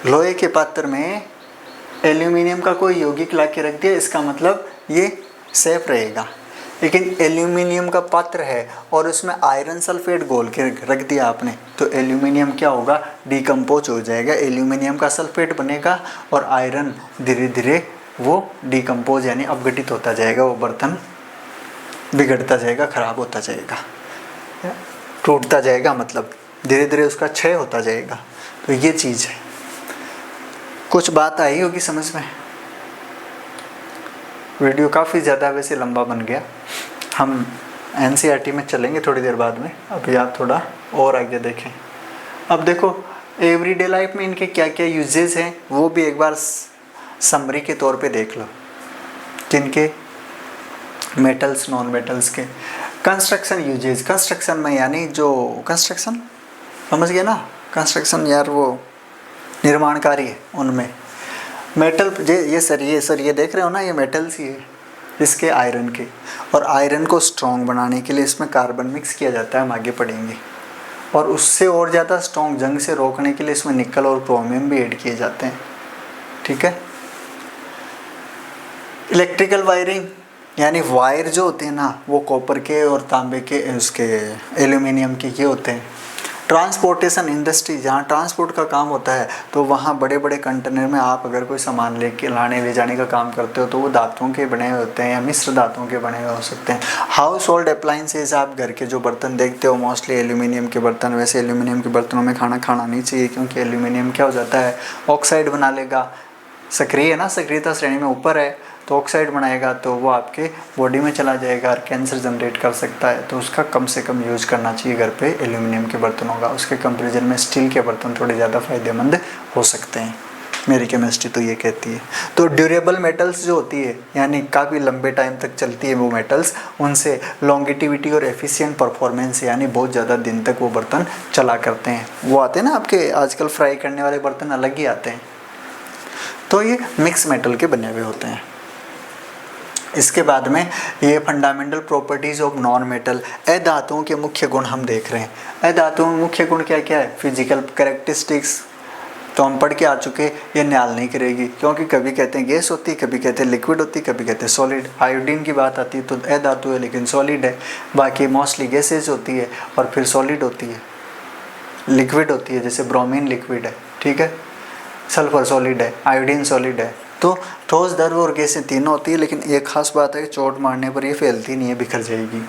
लोहे के पात्र में एल्यूमिनियम का कोई यौगिक ला के रख दिया, इसका मतलब ये सेफ रहेगा। लेकिन एल्यूमिनियम का पात्र है और उसमें आयरन सल्फेट घोल के रख दिया आपने, तो एल्यूमिनियम क्या होगा, डिकम्पोज हो जाएगा। एल्यूमिनियम का सल्फेट बनेगा और आयरन धीरे धीरे वो डिकम्पोज यानी अपघटित होता जाएगा, वो बर्तन बिगड़ता जाएगा, खराब होता जाएगा, टूटता जाएगा, मतलब धीरे धीरे उसका क्षय होता जाएगा। तो ये चीज़ है। कुछ बात आई होगी समझ में? वीडियो काफ़ी ज़्यादा वैसे लंबा बन गया, हम NCERT में चलेंगे थोड़ी देर बाद में, अभी आप थोड़ा और आगे देखें। अब देखो एवरीडे लाइफ में इनके क्या क्या यूजेस हैं वो भी एक बार समरी के तौर पे देख लो। किनके? मेटल्स, नॉन मेटल्स के। कंस्ट्रक्शन यूजेस, कंस्ट्रक्शन में यानी जो कंस्ट्रक्शन समझ गए ना, कंस्ट्रक्शन यार वो निर्माण कार्य है, उनमें मेटल ये सर ये देख रहे हो ना, ये मेटल्स ही है, इसके आयरन के, और आयरन को स्ट्रॉन्ग बनाने के लिए इसमें कार्बन मिक्स किया जाता है, हम आगे पढ़ेंगे। और उससे और ज़्यादा स्ट्रॉन्ग जंग से रोकने के लिए इसमें निकल और क्रोमियम भी ऐड किए जाते हैं। ठीक है, इलेक्ट्रिकल वायरिंग यानी वायर जो होते हैं ना वो कॉपर के और तांबे के उसके एल्यूमिनियम के ये होते हैं। ट्रांसपोर्टेशन इंडस्ट्री, जहाँ ट्रांसपोर्ट का काम होता है तो वहाँ बड़े बड़े कंटेनर में आप अगर कोई सामान लेके लाने ले जाने का काम करते हो तो वो धातुओं के बने हुए होते हैं या मिश्र धातुओं के बने हुए हो सकते हैं। हाउस होल्ड अप्लाइंसेज, आप घर के जो बर्तन देखते हो मोस्टली एल्यूमिनियम के बर्तन। वैसे एल्यूमिनियम के बर्तनों में खाना नहीं चाहिए, क्योंकि एल्यूमिनियम क्या हो जाता है, ऑक्साइड बना लेगा। सक्रिय है ना, सक्रियता श्रेणी में ऊपर है तो ऑक्साइड बनाएगा तो वो आपके बॉडी में चला जाएगा और कैंसर जनरेट कर सकता है। तो उसका कम से कम यूज़ करना चाहिए घर पे एल्यूमिनियम के बर्तनों का। उसके कंपेरिजन में स्टील के बर्तन थोड़े ज़्यादा फ़ायदेमंद हो सकते हैं, मेरी केमिस्ट्री तो ये कहती है। तो ड्यूरेबल मेटल्स जो होती है यानी काफ़ी लंबे टाइम तक चलती है वो मेटल्स, उनसे लॉन्गिटिविटी और एफिशिएंट परफॉर्मेंस यानी बहुत ज़्यादा दिन तक वो बर्तन चला करते हैं। वो आते हैं ना आपके आजकल फ्राई करने वाले बर्तन अलग ही आते हैं। तो ये मिक्स मेटल के बने हुए होते हैं। इसके बाद में ये fundamental properties of non metal, अधातुओं के मुख्य गुण हम देख रहे हैं। अधातुओं में मुख्य गुण क्या क्या है, फिजिकल कैरेक्टरिस्टिक्स तो हम पढ़ के आ चुके, ये न्याल नहीं करेगी, क्योंकि कभी कहते हैं गैस होती है, कभी कहते हैं लिक्विड होती है, कभी कहते हैं सॉलिड। आयोडीन की बात आती है तो अधातु है लेकिन सॉलिड है, बाकी मोस्टली गैसेज होती है और फिर सॉलिड होती है, लिक्विड होती है, जैसे ब्रोमीन लिक्विड है, ठीक है, सल्फर सॉलिड है, आयोडीन सॉलिड है। तो ठोस, द्रव और गैसें तीनों होती है, लेकिन एक खास बात है कि चोट मारने पर ये फैलती नहीं है, बिखर जाएगी।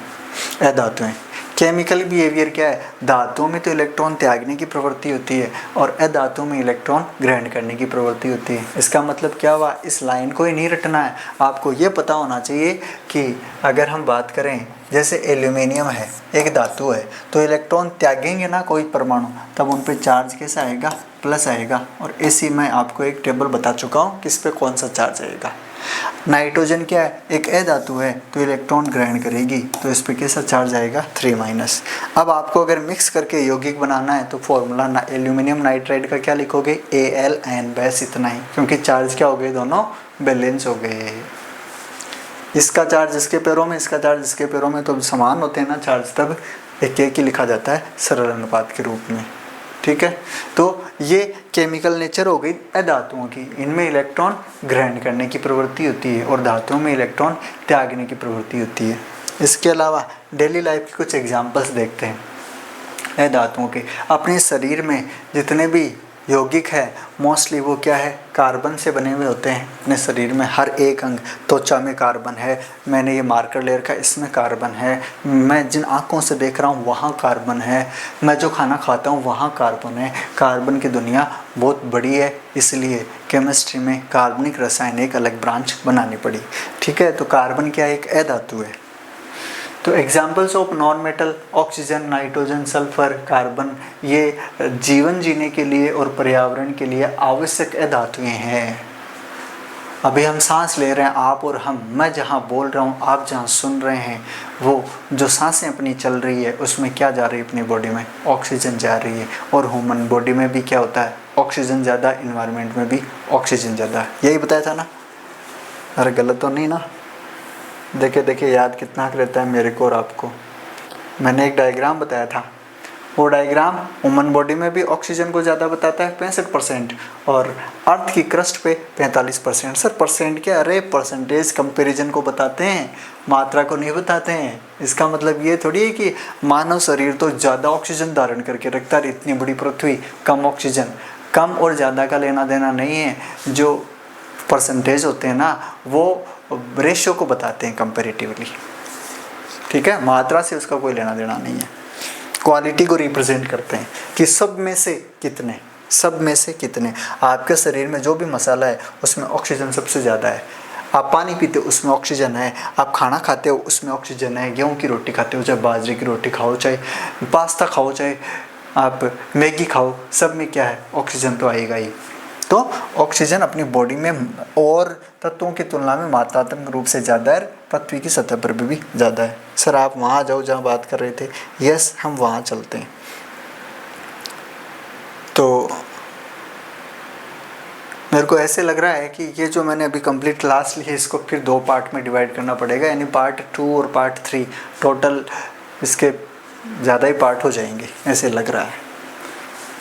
अधातुएं केमिकल बिहेवियर क्या है, धातुओं में तो इलेक्ट्रॉन त्यागने की प्रवृत्ति होती है और अधातुओं में इलेक्ट्रॉन ग्रहण करने की प्रवृत्ति होती है। इसका मतलब क्या हुआ, इस लाइन को ही नहीं रटना है, आपको ये पता होना चाहिए कि अगर हम बात करें जैसे एल्यूमिनियम है, एक धातु है, तो इलेक्ट्रॉन त्यागेंगे ना कोई परमाणु, तब उन पे चार्ज कैसा आएगा, प्लस आएगा। और इसी मैं आपको एक टेबल बता चुका हूँ किस पे कौन सा चार्ज आएगा। नाइट्रोजन क्या है, एक अधातु है तो इलेक्ट्रॉन ग्रहण करेगी, तो इस पे कैसा चार्ज आएगा, 3-। अब आपको अगर मिक्स करके यौगिक बनाना है तो फॉर्मूला एल्यूमिनियम नाइट्राइड का क्या लिखोगे, AlN, बस इतना ही, क्योंकि चार्ज क्या हो गए, दोनों बैलेंस हो गए। इसका चार्ज इसके पैरों में, इसका चार्ज इसके पैरों में, तो समान होते हैं ना चार्ज, तब एक ही लिखा जाता है सरल अनुपात के रूप में, ठीक है। तो ये केमिकल नेचर हो गई अधातुओं की, इनमें इलेक्ट्रॉन ग्रहण करने की प्रवृत्ति होती है और धातुओं में इलेक्ट्रॉन त्यागने की प्रवृत्ति होती है। इसके अलावा डेली लाइफ के कुछ एग्जांपल्स देखते हैं अधातुओं के। अपने शरीर में जितने भी यौगिक है मोस्टली वो क्या है, कार्बन से बने हुए होते हैं। अपने शरीर में हर एक अंग, त्वचा में कार्बन है, मैंने ये मार्कर ले रखा है इसमें कार्बन है, मैं जिन आँखों से देख रहा हूँ वहाँ कार्बन है, मैं जो खाना खाता हूँ वहाँ कार्बन है। कार्बन की दुनिया बहुत बड़ी है, इसलिए केमिस्ट्री में कार्बनिक रसायन एक अलग ब्रांच बनानी पड़ी, ठीक है। तो कार्बन क्या एक अधातु है। तो examples of non metal, oxygen, nitrogen, sulphur, carbon, ये जीवन जीने के लिए और पर्यावरण के लिए आवश्यक अधातुएं हैं। अभी हम सांस ले रहे हैं, आप और हम, मैं जहाँ बोल रहा हूँ, आप जहाँ सुन रहे हैं, वो जो सांसें अपनी चल रही है उसमें क्या जा रही है, अपनी बॉडी में ऑक्सीजन जा रही है। और ह्यूमन बॉडी में भी क्या होता है, ऑक्सीजन ज़्यादा, इन्वायरमेंट में भी ऑक्सीजन ज़्यादा, यही बताया था ना, अरे गलत तो नहीं ना। देखिए याद कितना रहता है मेरे को और आपको। मैंने एक डायग्राम बताया था, वो डायग्राम ह्यूमन बॉडी में भी ऑक्सीजन को ज़्यादा बताता है 65% और अर्थ की क्रस्ट पे 45%। सर परसेंट क्या, अरे परसेंटेज कंपैरिजन को बताते हैं, मात्रा को नहीं बताते हैं। इसका मतलब ये थोड़ी है कि मानव शरीर तो ज़्यादा ऑक्सीजन धारण करके रखता है, इतनी बड़ी पृथ्वी कम ऑक्सीजन। कम और ज़्यादा का लेना देना नहीं है, जो परसेंटेज होते हैं ना वो रेशियो को बताते हैं कंपैरेटिवली, ठीक है। मात्रा से उसका कोई लेना देना नहीं है, क्वालिटी को रिप्रेजेंट करते हैं कि सब में से कितने, सब में से कितने। आपके शरीर में जो भी मसाला है उसमें ऑक्सीजन सबसे ज़्यादा है। आप पानी पीते हो उसमें ऑक्सीजन है, आप खाना खाते हो उसमें ऑक्सीजन है, गेहूं की रोटी खाते हो, चाहे बाजरे की रोटी खाओ, चाहे पास्ता खाओ, चाहे आप मैगी खाओ, सब में क्या है, ऑक्सीजन तो आएगा ही। तो ऑक्सीजन अपनी बॉडी में और तत्वों की तुलना में मात्रात्मक रूप से ज़्यादा है, पृथ्वी की सतह पर भी ज़्यादा है। सर आप वहाँ जाओ जहाँ बात कर रहे थे, यस हम वहाँ चलते हैं। तो मेरे को ऐसे लग रहा है कि ये जो मैंने अभी कंप्लीट क्लास ली है इसको फिर 2 पार्ट में डिवाइड करना पड़ेगा, यानी पार्ट 2 और पार्ट 3, टोटल इसके ज़्यादा ही पार्ट हो जाएंगे ऐसे लग रहा है,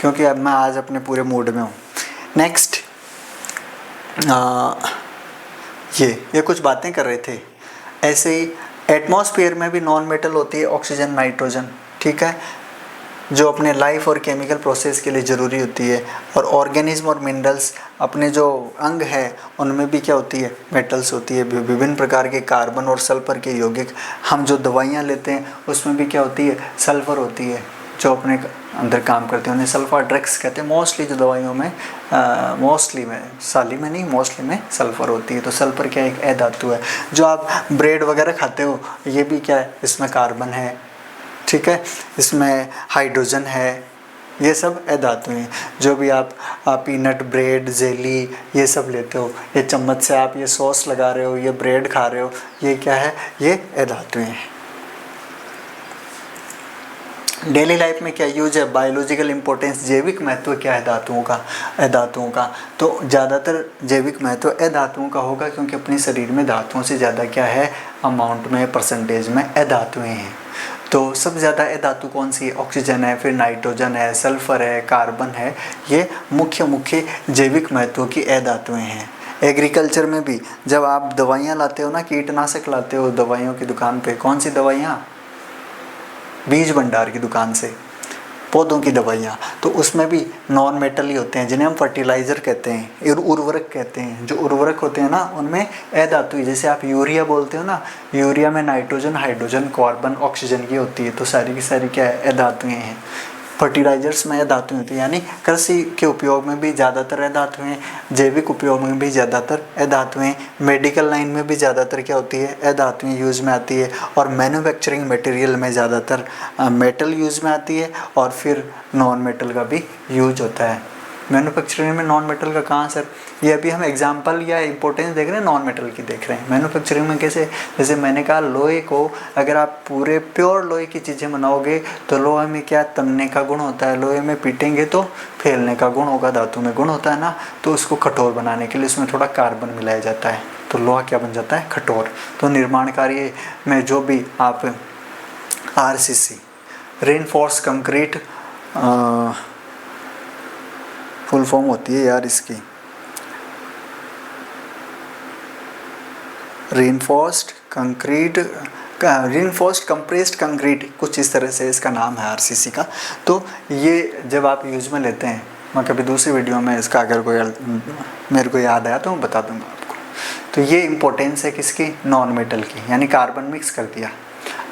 क्योंकि अब मैं आज अपने पूरे मूड में हूँ। नेक्स्ट ये कुछ बातें कर रहे थे ऐसे ही एटमॉस्फेयर में भी नॉन मेटल होती है ऑक्सीजन, नाइट्रोजन, ठीक है, जो अपने लाइफ और केमिकल प्रोसेस के लिए ज़रूरी होती है। और ऑर्गेनिज्म और मिनरल्स, अपने जो अंग है उनमें भी क्या होती है, मेटल्स होती है, विभिन्न प्रकार के कार्बन और सल्फर के यौगिक। हम जो दवाइयाँ लेते हैं उसमें भी क्या होती है, सल्फर होती है, जो अपने अंदर काम करते हैं, उन्हें सल्फर ड्रग्स कहते हैं। मोस्टली जो दवाइयों में मोस्टली में, साली में नहीं, मोस्टली में सल्फर होती है। तो सल्फर क्या एक अधातु है। जो आप ब्रेड वगैरह खाते हो ये भी क्या है, इसमें कार्बन है, ठीक है, इसमें हाइड्रोजन है, ये सब अधातु हैं। जो भी आप पीनट ब्रेड जेली ये सब लेते हो, ये चम्मच से आप ये सॉस लगा रहे हो, ये ब्रेड खा रहे हो, ये क्या है, ये अधातु हैं। डेली लाइफ में क्या यूज है, बायोलॉजिकल इंपॉर्टेंस, जैविक महत्व क्या है धातुओं का, तो ज़्यादातर जैविक महत्व अधातुओं का होगा, क्योंकि अपने शरीर में धातुओं से ज़्यादा क्या है, अमाउंट में, परसेंटेज में अधातुएं हैं। तो सबसे ज़्यादा अधातु कौन सी है, ऑक्सीजन है, फिर नाइट्रोजन है, सल्फर है, कार्बन है, ये मुख्य जैविक महत्व की अधातुएं हैं। एग्रीकल्चर में भी जब आप दवाइयाँ लाते हो ना, कीटनाशक लाते हो दवाइयों की दुकान पे, कौन सी दवाइयाँ, बीज भंडार की दुकान से, पौधों की दवाइयाँ, तो उसमें भी नॉन मेटल ही होते हैं, जिन्हें हम फर्टिलाइज़र कहते हैं, उर्वरक कहते हैं। जो उर्वरक होते हैं ना उनमें अधातु, जैसे आप यूरिया बोलते हो ना, यूरिया में नाइट्रोजन, हाइड्रोजन, कार्बन, ऑक्सीजन की होती है। तो सारी की सारी क्या है, अधातुएं हैं। फर्टिलाइजर्स में धातु होती है, यानी कृषि के उपयोग में भी ज़्यादातर धातु हैं, जैविक उपयोग में भी ज़्यादातर धातु हैं, मेडिकल लाइन में भी ज़्यादातर क्या होती है, धातुएं यूज़ में आती है। और मैन्युफैक्चरिंग मटेरियल में ज़्यादातर मेटल यूज़ में आती है, और फिर नॉन मेटल का भी यूज होता है। मैन्युफैक्चरिंग में नॉन मेटल का कहाँ सर, ये अभी हम एग्जांपल या इंपॉर्टेंस देख रहे हैं, नॉन मेटल की देख रहे हैं। मैन्युफैक्चरिंग में कैसे, जैसे मैंने कहा लोहे को अगर आप पूरे प्योर लोहे की चीज़ें बनाओगे तो लोहे में क्या तनने का गुण होता है, लोहे में पीटेंगे तो फैलने का गुण होगा, धातु में गुण होता है ना, तो उसको कठोर बनाने के लिए उसमें थोड़ा कार्बन मिलाया जाता है, तो लोहा क्या बन जाता है, कठोर। तो निर्माण कार्य में जो भी आप RCC, reinforce concrete, full form होती है यार इसकी, रेनफोर्स्ड कंप्रेस्ड कंक्रीट, कुछ इस तरह से इसका नाम है RCC का। तो ये जब आप यूज में लेते हैं, मैं कभी दूसरी वीडियो में इसका अगर कोई मेरे को याद आया तो मैं बता दूंगा आपको। तो ये इम्पोर्टेंस है किसकी, नॉन मेटल की, यानी कार्बन मिक्स कर दिया।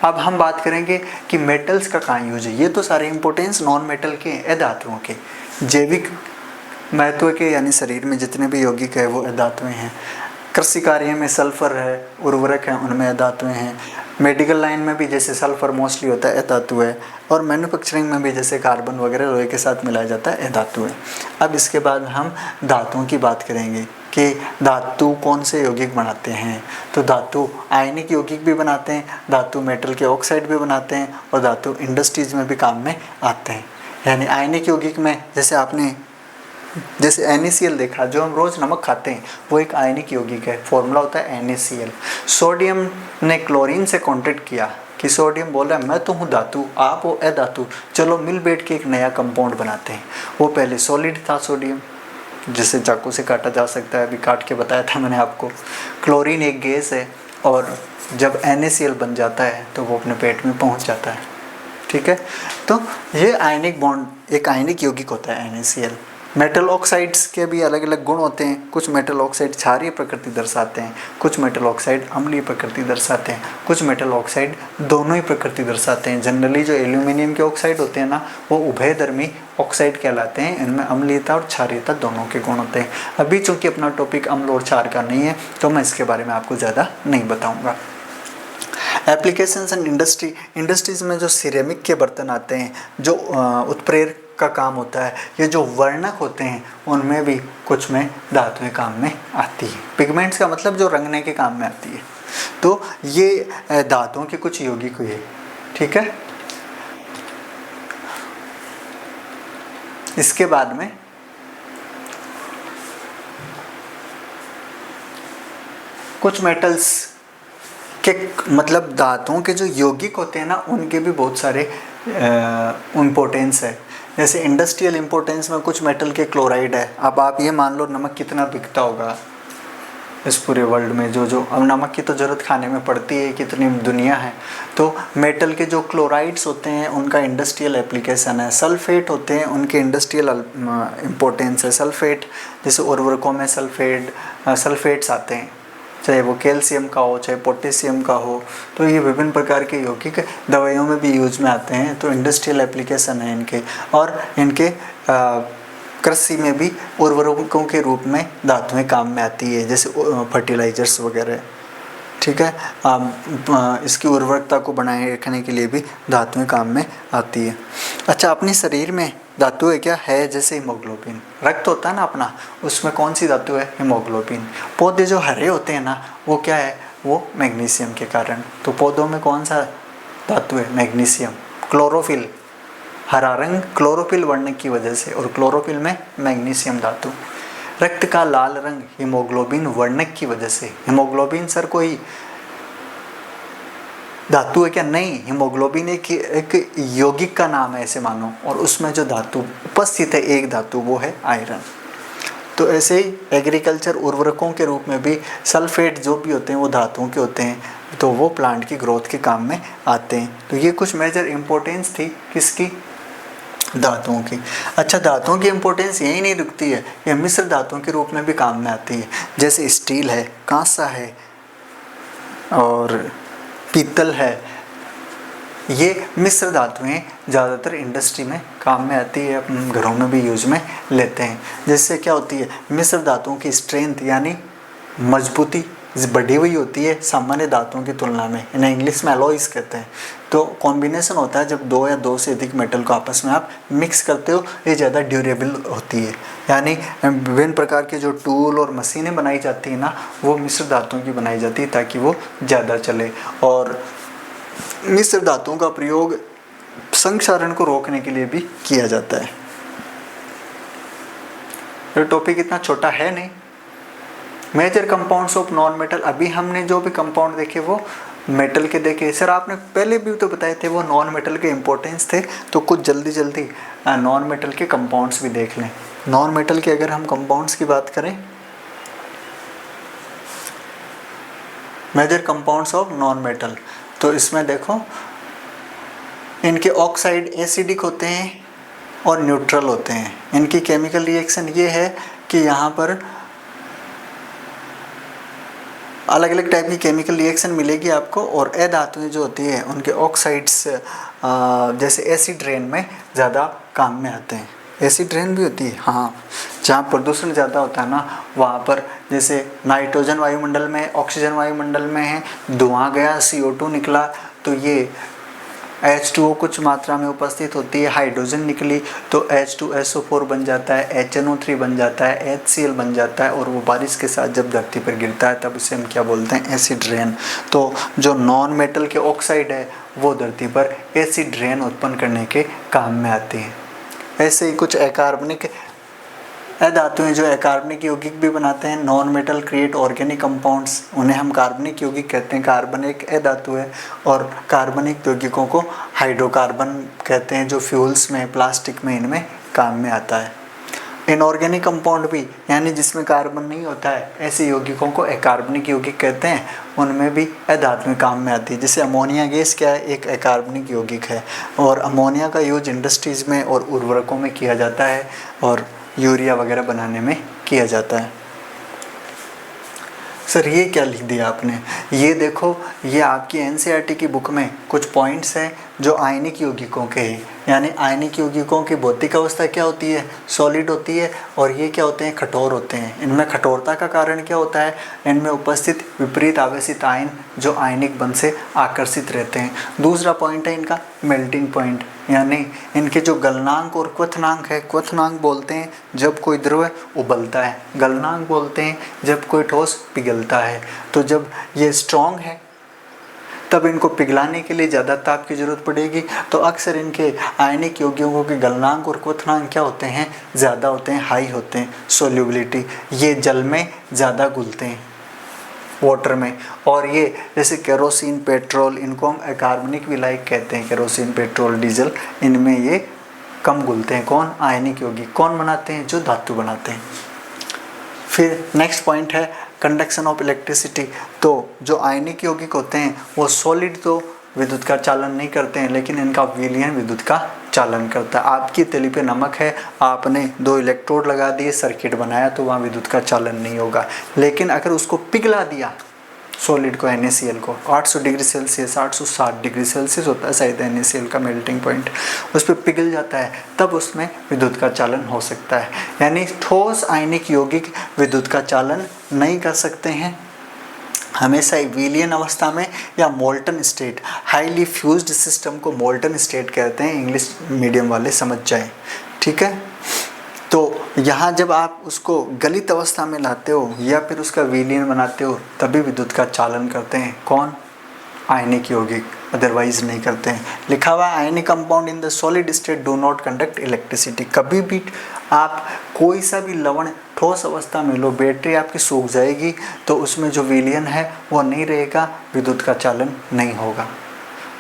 अब हम बात करेंगे कि मेटल्स का कहाँ यूज है। ये तो सारे इम्पोर्टेंस नॉन मेटल के, अधातुओं के, जैविक महत्व के, यानी शरीर में जितने भी यौगिक है वो अधातुएं हैं। कृषि कार्य में सल्फर है, उर्वरक हैं, उनमें अधातुएं हैं। मेडिकल लाइन में भी जैसे सल्फर मोस्टली होता है, अधातु है। और मैन्युफैक्चरिंग में भी जैसे कार्बन वगैरह लोहे के साथ मिलाया जाता है, अधातु है। अब इसके बाद हम धातुओं की बात करेंगे कि धातु कौन से यौगिक बनाते हैं। तो धातु आयनिक यौगिक भी बनाते हैं, धातु मेटल के ऑक्साइड भी बनाते हैं, और धातु इंडस्ट्रीज में भी काम में आते हैं। यानी आयनिक यौगिक में जैसे NaCl देखा, जो हम रोज़ नमक खाते हैं वो एक आयनिक यौगिक है, फॉर्मूला होता है NaCl। सोडियम ने क्लोरीन से कॉन्टैक्ट किया कि सोडियम बोल रहा है मैं तो हूँ धातु, आप हो अधातु, चलो मिल बैठ के एक नया कंपाउंड बनाते हैं। वो पहले सॉलिड था सोडियम, जिसे चाकू से काटा जा सकता है, अभी काट के बताया था मैंने आपको। क्लोरीन एक गैस है, और जब NaCl बन जाता है तो वो अपने पेट में पहुँच जाता है, ठीक है। तो ये आयनिक बॉन्ड, एक आयनिक यौगिक होता है NaCl। मेटल ऑक्साइड्स के भी अलग अलग गुण होते हैं। कुछ मेटल ऑक्साइड क्षारीय प्रकृति दर्शाते हैं, कुछ मेटल ऑक्साइड अम्लीय प्रकृति दर्शाते हैं, कुछ मेटल ऑक्साइड दोनों ही प्रकृति दर्शाते हैं। जनरली जो एल्यूमिनियम के ऑक्साइड होते हैं ना, वो उभयधर्मी ऑक्साइड कहलाते हैं। इनमें अम्लीयता और क्षारीयता दोनों के गुण होते हैं। अभी चूंकि अपना टॉपिक अम्ल और क्षार का नहीं है तो मैं इसके बारे में आपको ज़्यादा नहीं बताऊँगा। एप्लीकेशंस एंड इंडस्ट्रीज में जो सिरेमिक के बर्तन आते हैं, जो उत्प्रेरक का काम होता है, ये जो वर्णक होते हैं उनमें भी कुछ में धातुएं काम में आती है। पिगमेंट्स का मतलब जो रंगने के काम में आती है। तो ये धातुओं के कुछ यौगिक हुए, ठीक है। इसके बाद में कुछ मेटल्स के मतलब धातुओं के जो यौगिक होते हैं ना, उनके भी बहुत सारे इम्पोर्टेंस है। जैसे इंडस्ट्रियल इम्पोर्टेंस में कुछ मेटल के क्लोराइड है। अब आप ये मान लो नमक कितना बिकता होगा, इस पूरे वर्ल्ड में। जो अब नमक की तो ज़रूरत खाने में पड़ती है, कितनी दुनिया है। तो मेटल के जो क्लोराइड्स होते हैं उनका इंडस्ट्रियल एप्लीकेशन है, सल्फेट होते हैं उनके इंडस्ट्रियल इम्पोर्टेंस है। सल्फेट जैसे उर्वरकों में सल्फेट्स आते हैं, चाहे वो कैल्शियम का हो चाहे पोटेशियम का हो, तो ये विभिन्न प्रकार के यौगिक दवाइयों में भी यूज में आते हैं। तो इंडस्ट्रियल एप्लीकेशन है इनके, और इनके कृषि में भी उर्वरकों के रूप में धातुएं काम में आती है, जैसे फर्टिलाइजर्स वगैरह। ठीक है, इसकी उर्वरकता को बनाए रखने के लिए भी धातुएं काम में आती है। अच्छा, अपने शरीर में धातुएं क्या है, जैसे हीमोग्लोबिन, रक्त होता है ना अपना, उसमें कौन सी धातु है, हीमोग्लोबिन। पौधे जो हरे होते हैं ना, वो क्या है, वो मैग्नीशियम के कारण। तो पौधों में कौन सा धातु है, मैग्नीशियम। क्लोरोफिल, हरा रंग क्लोरोफिल बढ़ने की वजह से, और क्लोरोफिल में मैग्नीशियम धातु। रक्त का लाल रंग हीमोग्लोबिन वर्णक की वजह से। हीमोग्लोबिन सर कोई धातु है क्या, नहीं, हीमोग्लोबिन एक यौगिक का नाम है ऐसे मानो, और उसमें जो धातु उपस्थित है एक धातु, वो है आयरन। तो ऐसे ही एग्रीकल्चर उर्वरकों के रूप में भी सल्फेट जो भी होते हैं वो धातुओं के होते हैं, तो वो प्लांट की ग्रोथ के काम में आते हैं। तो ये कुछ मेजर इंपॉर्टेंस थी किसकी, धातुओं की। अच्छा, धातुओं की इंपॉर्टेंस यही नहीं रुकती है, ये मिश्र धातुओं के रूप में भी काम में आती है, जैसे स्टील है, कांसा है और पीतल है। ये मिश्र धातुएं ज़्यादातर इंडस्ट्री में काम में आती है, अपन घरों में भी यूज में लेते हैं। जिससे क्या होती है, मिश्र धातुओं की स्ट्रेंथ यानी मजबूती बढ़ी हुई होती है सामान्य धातुओं की तुलना में। इन्हें इंग्लिश में अलॉयज कहते हैं। तो कॉम्बिनेशन होता है जब दो या दो से अधिक मेटल को आपस में आप मिक्स करते हो, ये ज़्यादा ड्यूरेबल होती है। यानी विभिन्न प्रकार के जो टूल और मशीनें बनाई जाती हैं ना, वो मिश्र धातुओं की बनाई जाती है ताकि वो ज़्यादा चले। और मिश्र धातुओं का प्रयोग संक्षारण को रोकने के लिए भी किया जाता है। ये टॉपिक इतना छोटा है नहीं। Major compounds of non metal, अभी हमने जो भी कंपाउंड देखे वो मेटल के देखे। सर आपने पहले भी तो बताए थे वो नॉन मेटल के इंपॉर्टेंस थे, तो कुछ जल्दी नॉन मेटल के कंपाउंड्स भी देख लें। नॉन मेटल के अगर हम कंपाउंड्स की बात करें, major compounds of non metal, तो इसमें देखो इनके ऑक्साइड एसिडिक होते हैं और न्यूट्रल होते हैं। इनकी केमिकल रिएक्शन ये है कि यहाँ पर अलग अलग टाइप की केमिकल रिएक्शन मिलेगी आपको। और अधातुएं जो होती है उनके ऑक्साइड्स जैसे एसिड रेन में ज़्यादा काम में आते हैं। एसिड रेन भी होती है, हाँ, जहाँ प्रदूषण ज़्यादा होता है ना, वहाँ पर जैसे नाइट्रोजन वायुमंडल में, ऑक्सीजन वायुमंडल में है, धुआं गया, CO2 निकला, तो ये H2O कुछ मात्रा में उपस्थित होती है, हाइड्रोजन निकली तो H2SO4 बन जाता है, HNO3 बन जाता है, HCl बन जाता है, और वो बारिश के साथ जब धरती पर गिरता है तब उसे हम क्या बोलते हैं, एसिड रेन। तो जो नॉन मेटल के ऑक्साइड है वो धरती पर एसिड रेन उत्पन्न करने के काम में आती है। ऐसे ही कुछ अकार्बनिक अधातुएं जो अकार्बनिक यौगिक भी बनाते हैं। Non metal create organic compounds, उन्हें हम कार्बनिक यौगिक कहते हैं। कार्बन एक अधातु है, और कार्बनिक यौगिकों को हाइड्रोकार्बन कहते हैं, जो फ्यूल्स में, प्लास्टिक में, इनमें काम में आता है। इनऑर्गेनिक कंपाउंड भी, यानी जिसमें कार्बन नहीं होता है, ऐसे यौगिकों को अकार्बनिक यौगिक कहते हैं। उनमें भी अधातुएं काम में आती है। जैसे अमोनिया गैस क्या है, एक अकार्बनिक यौगिक है, और अमोनिया का यूज इंडस्ट्रीज़ में और उर्वरकों में किया जाता है, और यूरिया वगैरह बनाने में किया जाता है। सर ये क्या लिख दिया आपने, ये देखो, ये आपकी NCERT की बुक में कुछ पॉइंट्स हैं जो आयनिक यौगिकों के हैं। यानी आयनिक यौगिकों की भौतिक अवस्था क्या होती है, सॉलिड होती है, और ये क्या होते हैं, कठोर होते हैं। इनमें कठोरता का कारण क्या होता है, इनमें उपस्थित विपरीत आवेशित आयन जो आयनिक बंध से आकर्षित रहते हैं। दूसरा पॉइंट है इनका मेल्टिंग पॉइंट, यानी इनके जो गलनांक और क्वथनांक है। क्वथनांक बोलते हैं जब कोई द्रव उबलता है, गलनांक बोलते हैं जब कोई ठोस पिघलता है। तो जब ये स्ट्रॉन्ग है तब इनको पिघलाने के लिए ज़्यादा ताप की ज़रूरत पड़ेगी, तो अक्सर इनके आयनिक यौगिकों के गलनांक और क्वथनांक क्या होते हैं, ज़्यादा होते हैं, हाई होते हैं। सोल्यूबिलिटी, ये जल में ज़्यादा घुलते हैं, वाटर में। और ये जैसे केरोसिन, पेट्रोल, इनको हम अकार्बनिक विलायक कहते हैं। केरोसिन, पेट्रोल, डीजल, इनमें ये कम घुलते हैं। कौन, आयनिक यौगिक। कौन बनाते हैं, जो धातु बनाते हैं। फिर नेक्स्ट पॉइंट है कंडक्शन ऑफ इलेक्ट्रिसिटी, तो जो आयनिक यौगिक होते हैं वो सॉलिड तो विद्युत का चालन नहीं करते हैं, लेकिन इनका विलयन विद्युत का चालन करता है। आपकी तली पे नमक है, आपने 2 इलेक्ट्रोड लगा दिए, सर्किट बनाया, तो वहाँ विद्युत का चालन नहीं होगा। लेकिन अगर उसको पिघला दिया सॉलिड को, NaCl को 800 डिग्री सेल्सियस, 860 डिग्री सेल्सियस होता है शायद NaCl का मेल्टिंग पॉइंट, उस पर पिघल जाता है, तब उसमें विद्युत का चालन हो सकता है। यानी ठोस आयनिक यौगिक विद्युत का चालन नहीं कर सकते हैं हमेशा विलयन अवस्था में या molten state. Highly fused system को मोल्टन स्टेट कहते हैं, इंग्लिश मीडियम वाले समझ जाएं, ठीक है। तो यहाँ जब आप उसको गलित अवस्था में लाते हो या फिर उसका विलयन बनाते हो, तभी विद्युत का चालन करते हैं। कौन? आयनिक यौगिक, अदरवाइज नहीं करते हैं। लिखा हुआ ionic compound in the solid state do not conduct electricity. कभी भी आप कोई सा भी लवण ठोस अवस्था में लो, बैटरी आपकी सूख जाएगी, तो उसमें जो विलयन है वो नहीं रहेगा, विद्युत का चालन नहीं होगा।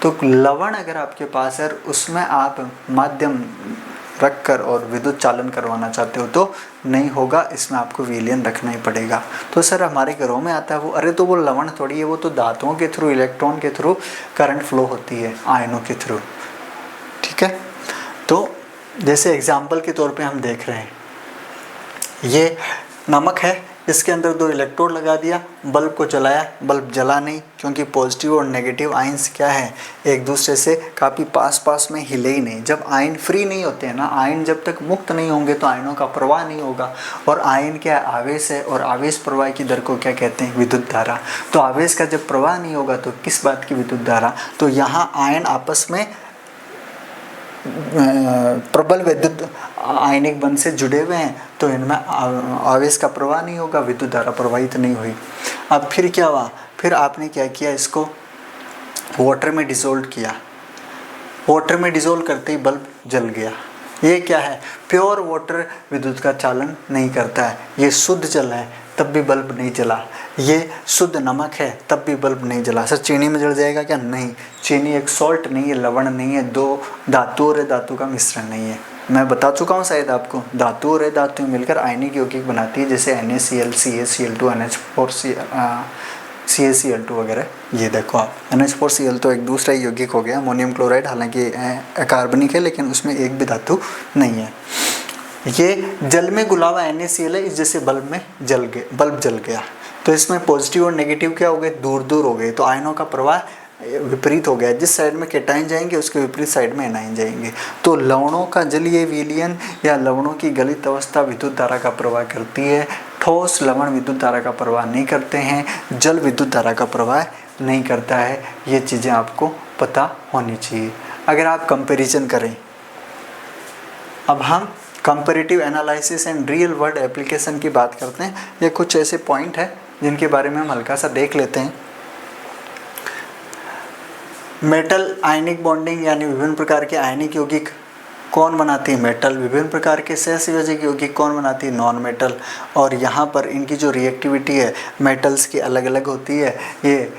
तो लवण अगर आपके पास है, उसमें आप माध्यम रखकर और विद्युत चालन करवाना चाहते हो तो नहीं होगा, इसमें आपको विलयन रखना ही पड़ेगा। तो सर हमारे घरों में आता है वो, अरे तो वो लवण थोड़ी है, वो तो धातुओं के थ्रू, इलेक्ट्रॉन के थ्रू करंट फ्लो होती है, आयनों के थ्रू, ठीक है। तो जैसे एग्जाम्पल के तौर पे हम देख रहे हैं, ये नमक है, इसके अंदर 2 इलेक्ट्रोड लगा दिया, बल्ब को जलाया, बल्ब जला नहीं, क्योंकि पॉजिटिव और नेगेटिव आयन्स क्या है, एक दूसरे से काफ़ी पास में हिले ही नहीं। जब आयन फ्री नहीं होते हैं ना, आयन जब तक मुक्त नहीं होंगे तो आयनों का प्रवाह नहीं होगा। और आयन क्या है? आवेश है, और आवेश प्रवाह की दर को क्या कहते हैं? विद्युत धारा। तो आवेश का जब प्रवाह नहीं होगा तो किस बात की विद्युत धारा? तो यहाँ आयन आपस में प्रबल विद्युत आयनिक बंध से जुड़े हुए हैं, तो इनमें आवेश का प्रवाह नहीं होगा, विद्युत धारा प्रवाहित नहीं हुई। अब फिर क्या हुआ? फिर आपने क्या किया, इसको वाटर में डिसोल्व किया। वाटर में डिसोल्व करते ही बल्ब जल गया। ये क्या है? प्योर वाटर विद्युत का चालन नहीं करता है। ये शुद्ध जल है तब भी बल्ब नहीं जला। ये शुद्ध नमक है तब भी बल्ब नहीं जला। सर चीनी में जल जाएगा क्या? नहीं, चीनी एक सॉल्ट नहीं है, लवण नहीं है, 2 धातु और धातु का मिश्रण नहीं है। मैं बता चुका हूँ शायद आपको, धातु और धातु मिलकर आयनिक यौगिक बनाती है, जैसे NaCl, CaCl2, NH4 CaCl2 वगैरह। ये देखो आप, NH4Cl तो एक दूसरा यौगिक हो गया, अमोनियम क्लोराइड, हालांकि अकार्बनिक है लेकिन उसमें एक भी धातु नहीं है। ये जल में घुला हुआ NaCl है, इस जैसे बल्ब में बल्ब जल गया, तो इसमें पॉजिटिव और नेगेटिव क्या हो गए? दूर दूर हो गए, तो आयनों का प्रवाह विपरीत हो गया। जिस साइड में कैटायन जाएंगे उसके विपरीत साइड में एनायन जाएंगे। तो लवणों का जलीय विलयन या लवणों की गलित अवस्था विद्युत धारा का प्रवाह करती है। ठोस लवण विद्युत धारा का प्रवाह नहीं करते हैं, जल विद्युत धारा का प्रवाह नहीं करता है। ये चीज़ें आपको पता होनी चाहिए। अगर आप कंपैरिजन करें, अब हम comparative analysis and real world application की बात करते हैं। ये कुछ ऐसे पॉइंट है जिनके बारे में हम हल्का सा देख लेते हैं। मेटल आयनिक बॉन्डिंग, यानी विभिन्न प्रकार के आयनिक यौगिक कौन बनाती है? मेटल। विभिन्न प्रकार के सहसंयोजक यौगिक कौन बनाती है? Non metal. और यहाँ पर इनकी जो रिएक्टिविटी है मेटल्स की अलग अलग होती है, ये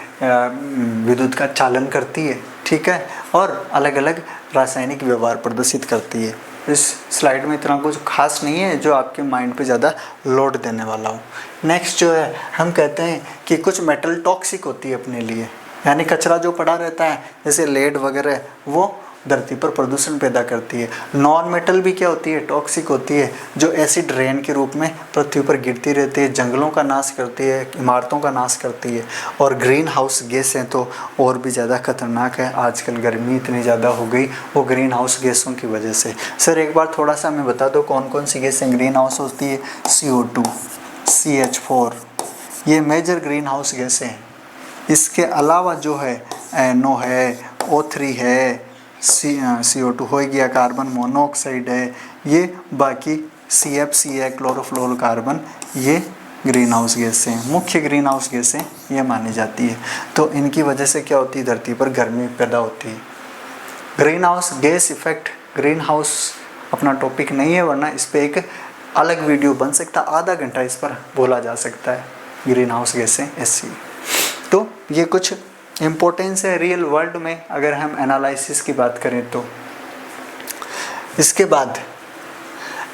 विद्युत का चालन करती है, ठीक है, और अलग अलग रासायनिक व्यवहार प्रदर्शित करती है। इस स्लाइड में इतना कुछ खास नहीं है जो आपके माइंड पे ज़्यादा लोड देने वाला हो। नेक्स्ट जो है, हम कहते हैं कि कुछ मेटल टॉक्सिक होती है अपने लिए, यानी कचरा जो पड़ा रहता है जैसे लेड वगैरह, वो धरती पर प्रदूषण पैदा करती है। नॉन मेटल भी क्या होती है? टॉक्सिक होती है, जो एसिड रेन के रूप में पृथ्वी पर गिरती रहती है, जंगलों का नाश करती है, इमारतों का नाश करती है। और ग्रीन हाउस गैस हैं तो और भी ज़्यादा खतरनाक है। आजकल गर्मी इतनी ज़्यादा हो गई वो ग्रीन हाउस गैसों की वजह से। सर एक बार थोड़ा सा हमें बता दो कौन कौन सी गैसें ग्रीन हाउस होती है? CO2, CH4, ये मेजर ग्रीन हाउस गैसें हैं। इसके अलावा जो है NO है, O3 है, CO2 हो गया, कार्बन मोनोऑक्साइड है, ये बाकी CFC है, क्लोरोफ्लोरोकार्बन, ये ग्रीन हाउस गैसें हैं। मुख्य ग्रीन हाउस गैसें ये मानी जाती है। तो इनकी वजह से क्या होती है? धरती पर गर्मी पैदा होती है। Green house gas effect, green house अपना टॉपिक नहीं है, वरना इस पर एक अलग वीडियो बन सकता, आधा घंटा इस पर बोला जा सकता है, ग्रीन हाउस गैसें ऐसी। तो ये कुछ इम्पोर्टेंस है रियल वर्ल्ड में अगर हम एनालिसिस की बात करें तो। इसके बाद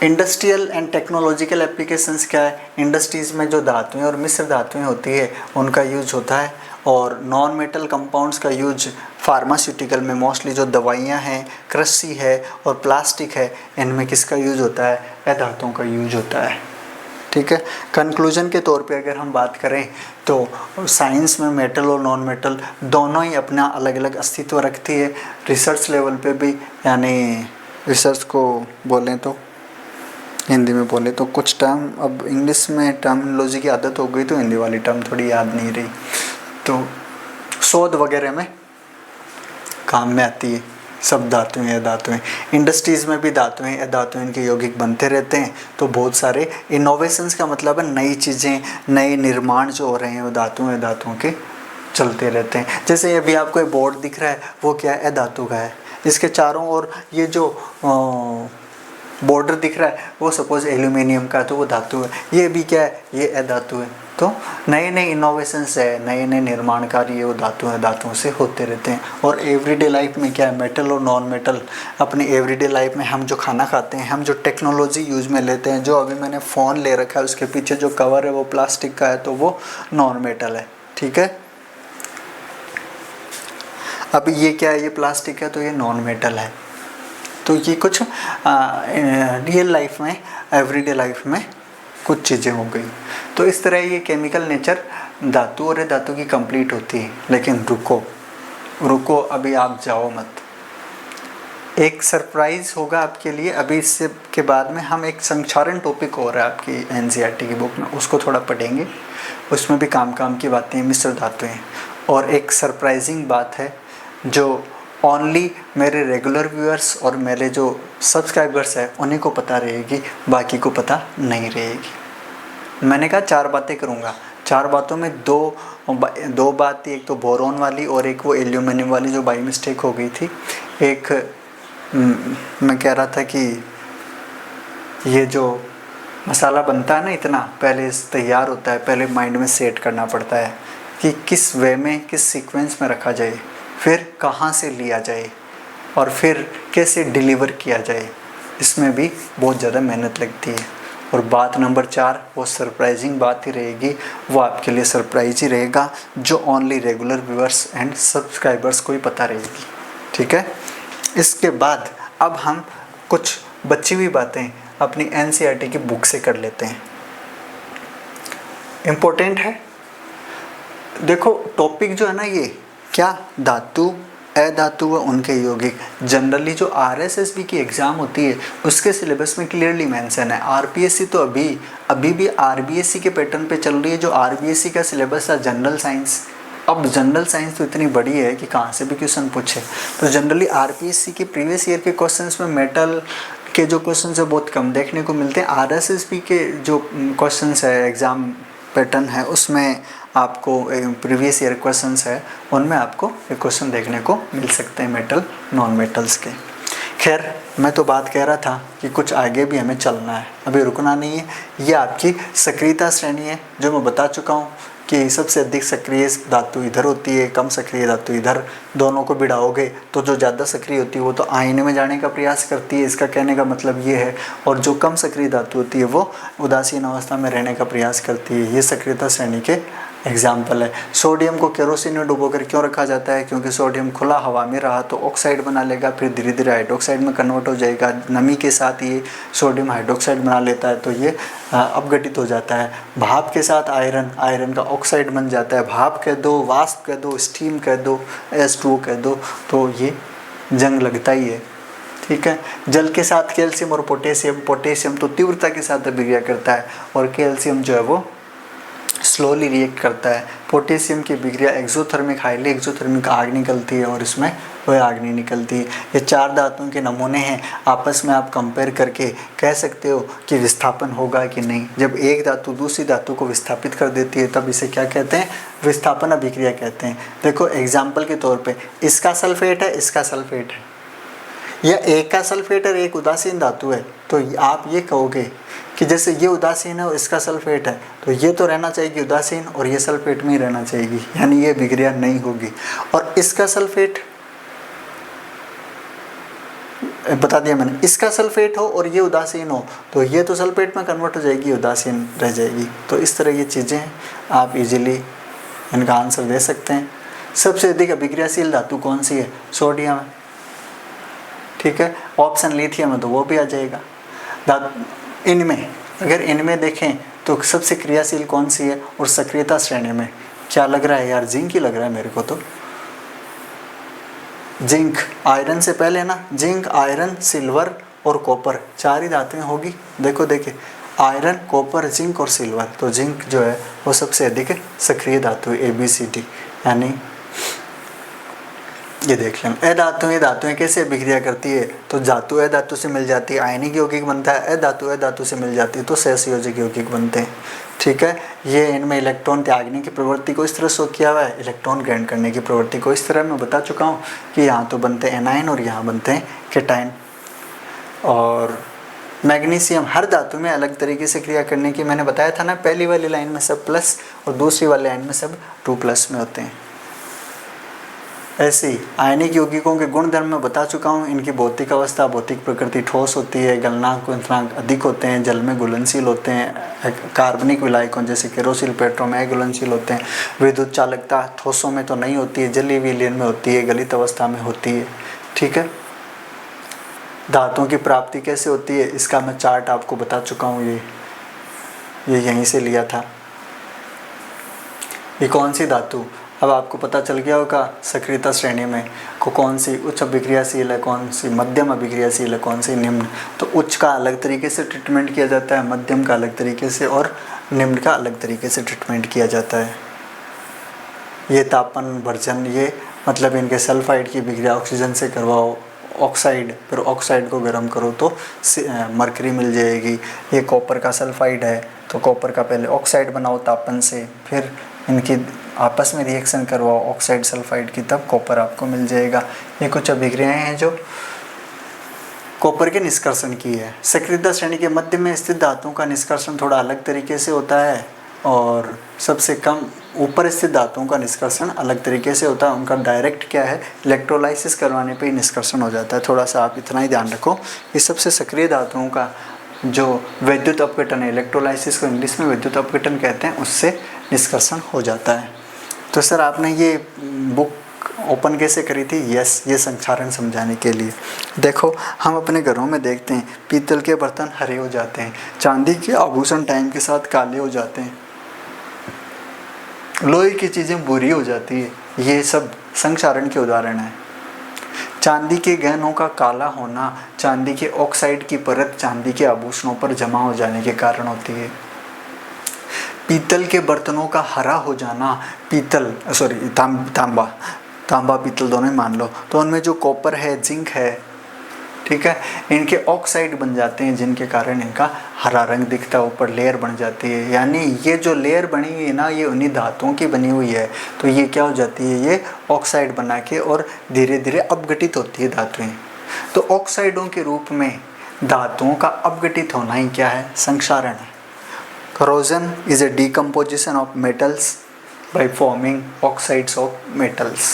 इंडस्ट्रियल एंड टेक्नोलॉजिकल एप्लीकेशंस क्या है, इंडस्ट्रीज़ में जो धातुएं और मिश्र धातुएं होती है उनका यूज होता है, और नॉन मेटल कंपाउंड्स का यूज फार्मास्यूटिकल में मोस्टली जो दवाइयाँ हैं, कृषि है और प्लास्टिक है, इनमें किसका यूज होता है, अधातुओं का यूज होता है। ठीक है। कंक्लूजन के तौर पे अगर हम बात करें तो साइंस में मेटल और नॉन मेटल दोनों ही अपना अलग अलग अस्तित्व रखती है, रिसर्च लेवल पे भी, यानी रिसर्च को बोलें तो हिंदी में बोले तो कुछ टर्म, अब इंग्लिश में टर्मिनोलॉजी की आदत हो गई तो हिंदी वाली टर्म थोड़ी याद नहीं रही, तो शोध वगैरह में काम में आती है सब धातुएं अधातुएं। इंडस्ट्रीज़ में भी धातुएं अधातुएं इनके यौगिक बनते रहते हैं, तो बहुत सारे इनोवेशंस का मतलब है नई चीज़ें, नए निर्माण जो हो रहे हैं वो धातुएं अधातुओं के चलते रहते हैं। जैसे अभी आपको एक बोर्ड दिख रहा है, वो क्या है, अधातु का है। इसके चारों ओर ये जो बॉर्डर दिख रहा है वो सपोज एल्यूमिनियम का, तो वो धातु है। ये भी क्या है, ये अधातु है। तो नए नए इनोवेशंस है, नए नए निर्माण कार्य वो धातुओं से होते रहते हैं। और एवरीडे लाइफ में क्या है, मेटल और नॉन मेटल, अपनी एवरीडे लाइफ में हम जो खाना खाते हैं, हम जो टेक्नोलॉजी यूज में लेते हैं, जो अभी मैंने फ़ोन ले रखा है उसके पीछे जो कवर है वो प्लास्टिक का है, तो वो नॉन मेटल है। ठीक है। अब ये क्या है, ये प्लास्टिक है तो ये नॉन मेटल है। तो ये कुछ रियल लाइफ में, एवरीडे लाइफ में कुछ चीज़ें हो गई। तो इस तरह ये केमिकल नेचर धातु और धातु की कंप्लीट होती है। लेकिन रुको अभी आप जाओ मत, एक सरप्राइज़ होगा आपके लिए। अभी इससे के बाद में हम एक संक्षारण टॉपिक हो रहा है आपकी एनसीईआरटी की बुक में, उसको थोड़ा पढ़ेंगे। उसमें भी काम की बातें, मिश्र धातुएं, और एक सरप्राइजिंग बात है जो ओनली मेरे रेगुलर व्यूअर्स और मेरे जो सब्सक्राइबर्स हैं उन्हीं को पता रहेगी, बाकी को पता नहीं रहेगी। मैंने कहा 4 बातें करूँगा, 4 बातों में दो बात, एक तो बोरोन वाली और एक वो एल्यूमिनियम वाली जो बाई मिस्टेक हो गई थी। एक मैं कह रहा था कि ये जो मसाला बनता है ना, इतना पहले तैयार होता है, पहले माइंड में सेट करना पड़ता है कि किस वे में, किस सीक्वेंस में रखा जाए, फिर कहाँ से लिया जाए और फिर कैसे डिलीवर किया जाए। इसमें भी बहुत ज़्यादा मेहनत लगती है। और बात नंबर 4 वो सरप्राइजिंग बात ही रहेगी, वो आपके लिए सरप्राइज ही रहेगा, जो only regular viewers and subscribers को ही पता रहेगी। ठीक है। इसके बाद अब हम कुछ बची हुई बातें अपनी एनसीईआरटी की बुक से कर लेते हैं। इम्पोर्टेंट है। देखो टॉपिक जो है ना, ये क्या, धातु अधातु व उनके यौगिक। जनरली जो आरएसएसबी की एग्ज़ाम होती है उसके सिलेबस में क्लियरली मेंशन है। आरपीएससी तो अभी भी आरबीएससी के पैटर्न पे चल रही है। जो आरबीएससी का सिलेबस था जनरल साइंस, अब जनरल साइंस तो इतनी बड़ी है कि कहाँ से भी क्वेश्चन पूछे। तो जनरली आरपीएससी के प्रीवियस ईयर के क्वेश्चंस में मेटल के जो क्वेश्चन है बहुत कम देखने को मिलते हैं। आरएसएसबी के जो क्वेश्चन है, एग्ज़ाम पैटर्न है, उसमें आपको प्रीवियस ईयर क्वेश्चंस है, उनमें आपको एक क्वेश्चन देखने को मिल सकते हैं मेटल नॉन मेटल्स के। खैर, मैं तो बात कह रहा था कि कुछ आगे भी हमें चलना है, अभी रुकना नहीं है। ये आपकी सक्रियता श्रेणी है, जो मैं बता चुका हूँ कि सबसे अधिक सक्रिय धातु इधर होती है, कम सक्रिय धातु इधर। दोनों को भिड़ाओगे तो जो ज़्यादा सक्रिय होती है वो तो आईने में जाने का प्रयास करती है, इसका कहने का मतलब ये है। और जो कम सक्रिय धातु होती है वो उदासीन अवस्था में रहने का प्रयास करती है। ये सक्रियता श्रेणी के एग्जाम्पल है। सोडियम को केरोसिन में डुबोकर क्यों रखा जाता है? क्योंकि सोडियम खुला हवा में रहा तो ऑक्साइड बना लेगा, फिर धीरे धीरे हाइड्रोक्साइड में कन्वर्ट हो जाएगा। नमी के साथ ये सोडियम हाइड्रोक्साइड बना लेता है तो ये अपघटित हो जाता है। भाप के साथ आयरन का ऑक्साइड बन जाता है। भाप कह दो, वाष्प कह दो, स्टीम कह दो, H2O कह दो, तो ये जंग लगता ही है। ठीक है। जल के साथ कैल्शियम और पोटेशियम तो तीव्रता के साथ अभिक्रिया करता है और कैल्शियम जो है वो स्लोली रिएक्ट करता है। पोटेशियम की अभिक्रिया एक्सोथर्मिक, हाईली एक्सोथर्मिक आग निकलती है और इसमें वह आग नहीं निकलती है। ये 4 धातुओं के नमूने हैं, आपस में आप कंपेयर करके कह सकते हो कि विस्थापन होगा कि नहीं। जब एक धातु दूसरी धातु को विस्थापित कर देती है तब इसे क्या कहते हैं? विस्थापन अभिक्रिया कहते हैं। देखो एग्जाम्पल के तौर पर इसका सल्फेट है, इसका सल्फेट है, या एक का सल्फेट और एक उदासीन धातु है, तो आप ये कहोगे कि जैसे ये उदासीन है और इसका सल्फेट है तो ये तो रहना चाहिए उदासीन और ये सल्फेट में ही रहना चाहिए, यानी ये अभिक्रिया नहीं होगी। और इसका सल्फेट बता दिया मैंने, इसका सल्फेट हो और ये उदासीन हो तो ये तो सल्फेट में कन्वर्ट हो जाएगी, उदासीन रह जाएगी। तो इस तरह की चीज़ें हैं, आप इजीली इनका आंसर दे सकते हैं। सबसे अधिक अभिक्रियाशील धातु कौन सी है? सोडियम है, ठीक है। ऑप्शन लिथियम है तो वो भी आ जाएगा। इनमें अगर इनमें देखें तो सबसे क्रियाशील कौन सी है और सक्रियता श्रेणी में क्या लग रहा है यार? जिंक ही लग रहा है मेरे को तो। जिंक, आयरन से पहले ना, जिंक, आयरन, सिल्वर और कॉपर, 4 ही धातुएं होगी। देखो देखिए, आयरन, कॉपर, जिंक और सिल्वर। तो जिंक जो है वो सबसे अधिक सक्रिय धातु है, ABCD। यानी ये देख लें, धातुएं कैसे अभिक्रिया करती है? तो धातु धातु से मिल जाती है, आयनिक यौगिक बनता है, धातु से मिल जाती है तो सहसंयोजक यौगिक बनते हैं, ठीक है। ये इनमें इलेक्ट्रॉन त्यागने की प्रवृत्ति को इस तरह शो किया हुआ है, इलेक्ट्रॉन ग्रहण करने की प्रवृत्ति को इस तरह मैं बता चुका हूँ कि यहाँ तो बनते हैं एनायन और यहाँ बनते हैं केटायन। और मैग्नीशियम, हर धातु में अलग तरीके से क्रिया करने की मैंने बताया था ना, पहली वाली लाइन में सब प्लस और दूसरी वाली लाइन में सब 2+ में होते हैं। ऐसे ही आयनिक यौगिकों के गुण धर्म में बता चुका हूँ, इनकी भौतिक अवस्था, भौतिक प्रकृति ठोस होती है, गलनांक क्वथनांक अधिक होते हैं, जल में घुलनशील होते हैं, कार्बनिक विलायकों जैसे केरोसिल, पेट्रोल में घुलनशील होते हैं। विद्युत चालकता ठोसों में तो नहीं होती है, जलीय विलयन में होती है, गलित अवस्था में होती है, ठीक है। धातुओं की प्राप्ति कैसे होती है इसका मैं चार्ट आपको बता चुका हूँ, ये यहीं से लिया था। ये कौन सी धातु, अब आपको पता चल गया होगा सक्रियता श्रेणी में को कौन सी उच्च अभिक्रियाशील है, कौन सी मध्यम अभिक्रियाशील है, कौन सी निम्न। तो उच्च का अलग तरीके से ट्रीटमेंट किया जाता है, मध्यम का अलग तरीके से और निम्न का अलग तरीके से ट्रीटमेंट किया जाता है। ये तापन वर्जन, ये मतलब इनके सल्फाइड की अभिक्रिया ऑक्सीजन से करवाओ, ऑक्साइड, फिर ऑक्साइड को गर्म करो तो मरकरी मिल जाएगी। ये कॉपर का सल्फाइड है तो कॉपर का पहले ऑक्साइड बनाओ तापन से, फिर इनकी आपस में रिएक्शन करवाओ ऑक्साइड सल्फाइड की, तब कॉपर आपको मिल जाएगा। ये कुछ अभिक्रियाएं हैं जो कॉपर के निष्कर्षण की है। सक्रियता श्रेणी के मध्य में स्थित धातुओं का निष्कर्षण थोड़ा अलग तरीके से होता है और सबसे कम ऊपर स्थित धातुओं का निष्कर्षण अलग तरीके से होता है। उनका डायरेक्ट क्या है, इलेक्ट्रोलाइसिस करवाने पे ही निष्कर्षण हो जाता है। थोड़ा सा आप इतना ही ध्यान रखो। ये सबसे सक्रिय धातुओं का जो विद्युत अपघटन है, इलेक्ट्रोलाइसिस को इंग्लिश में विद्युत अपघटन कहते हैं, उससे निष्कर्षण हो जाता है। तो सर आपने ये बुक ओपन कैसे करी थी? यस, ये संक्षारण समझाने के लिए। देखो हम अपने घरों में देखते हैं पीतल के बर्तन हरे हो जाते हैं, चांदी के आभूषण टाइम के साथ काले हो जाते हैं, लोहे की चीज़ें बुरी हो जाती है। ये सब संक्षारण के उदाहरण हैं। चांदी के गहनों का काला होना चांदी के ऑक्साइड की परत चांदी के आभूषणों पर जमा हो जाने के कारण होती है। पीतल के बर्तनों का हरा हो जाना, तांबा पीतल दोनों ही मान लो, तो उनमें जो कॉपर है, जिंक है, ठीक है, इनके ऑक्साइड बन जाते हैं जिनके कारण इनका हरा रंग दिखता है, ऊपर लेयर बन जाती है। यानी ये जो लेयर बनी हुई है ना, ये उन्हीं धातुओं की बनी हुई है। तो ये क्या हो जाती है, ये ऑक्साइड बना के और धीरे धीरे अपघटित होती है धातुएं। तो ऑक्साइडों के रूप में धातुओं का अपघटित होना ही क्या है, संक्षारण है। Corrosion is a decomposition of metals by forming oxides of metals।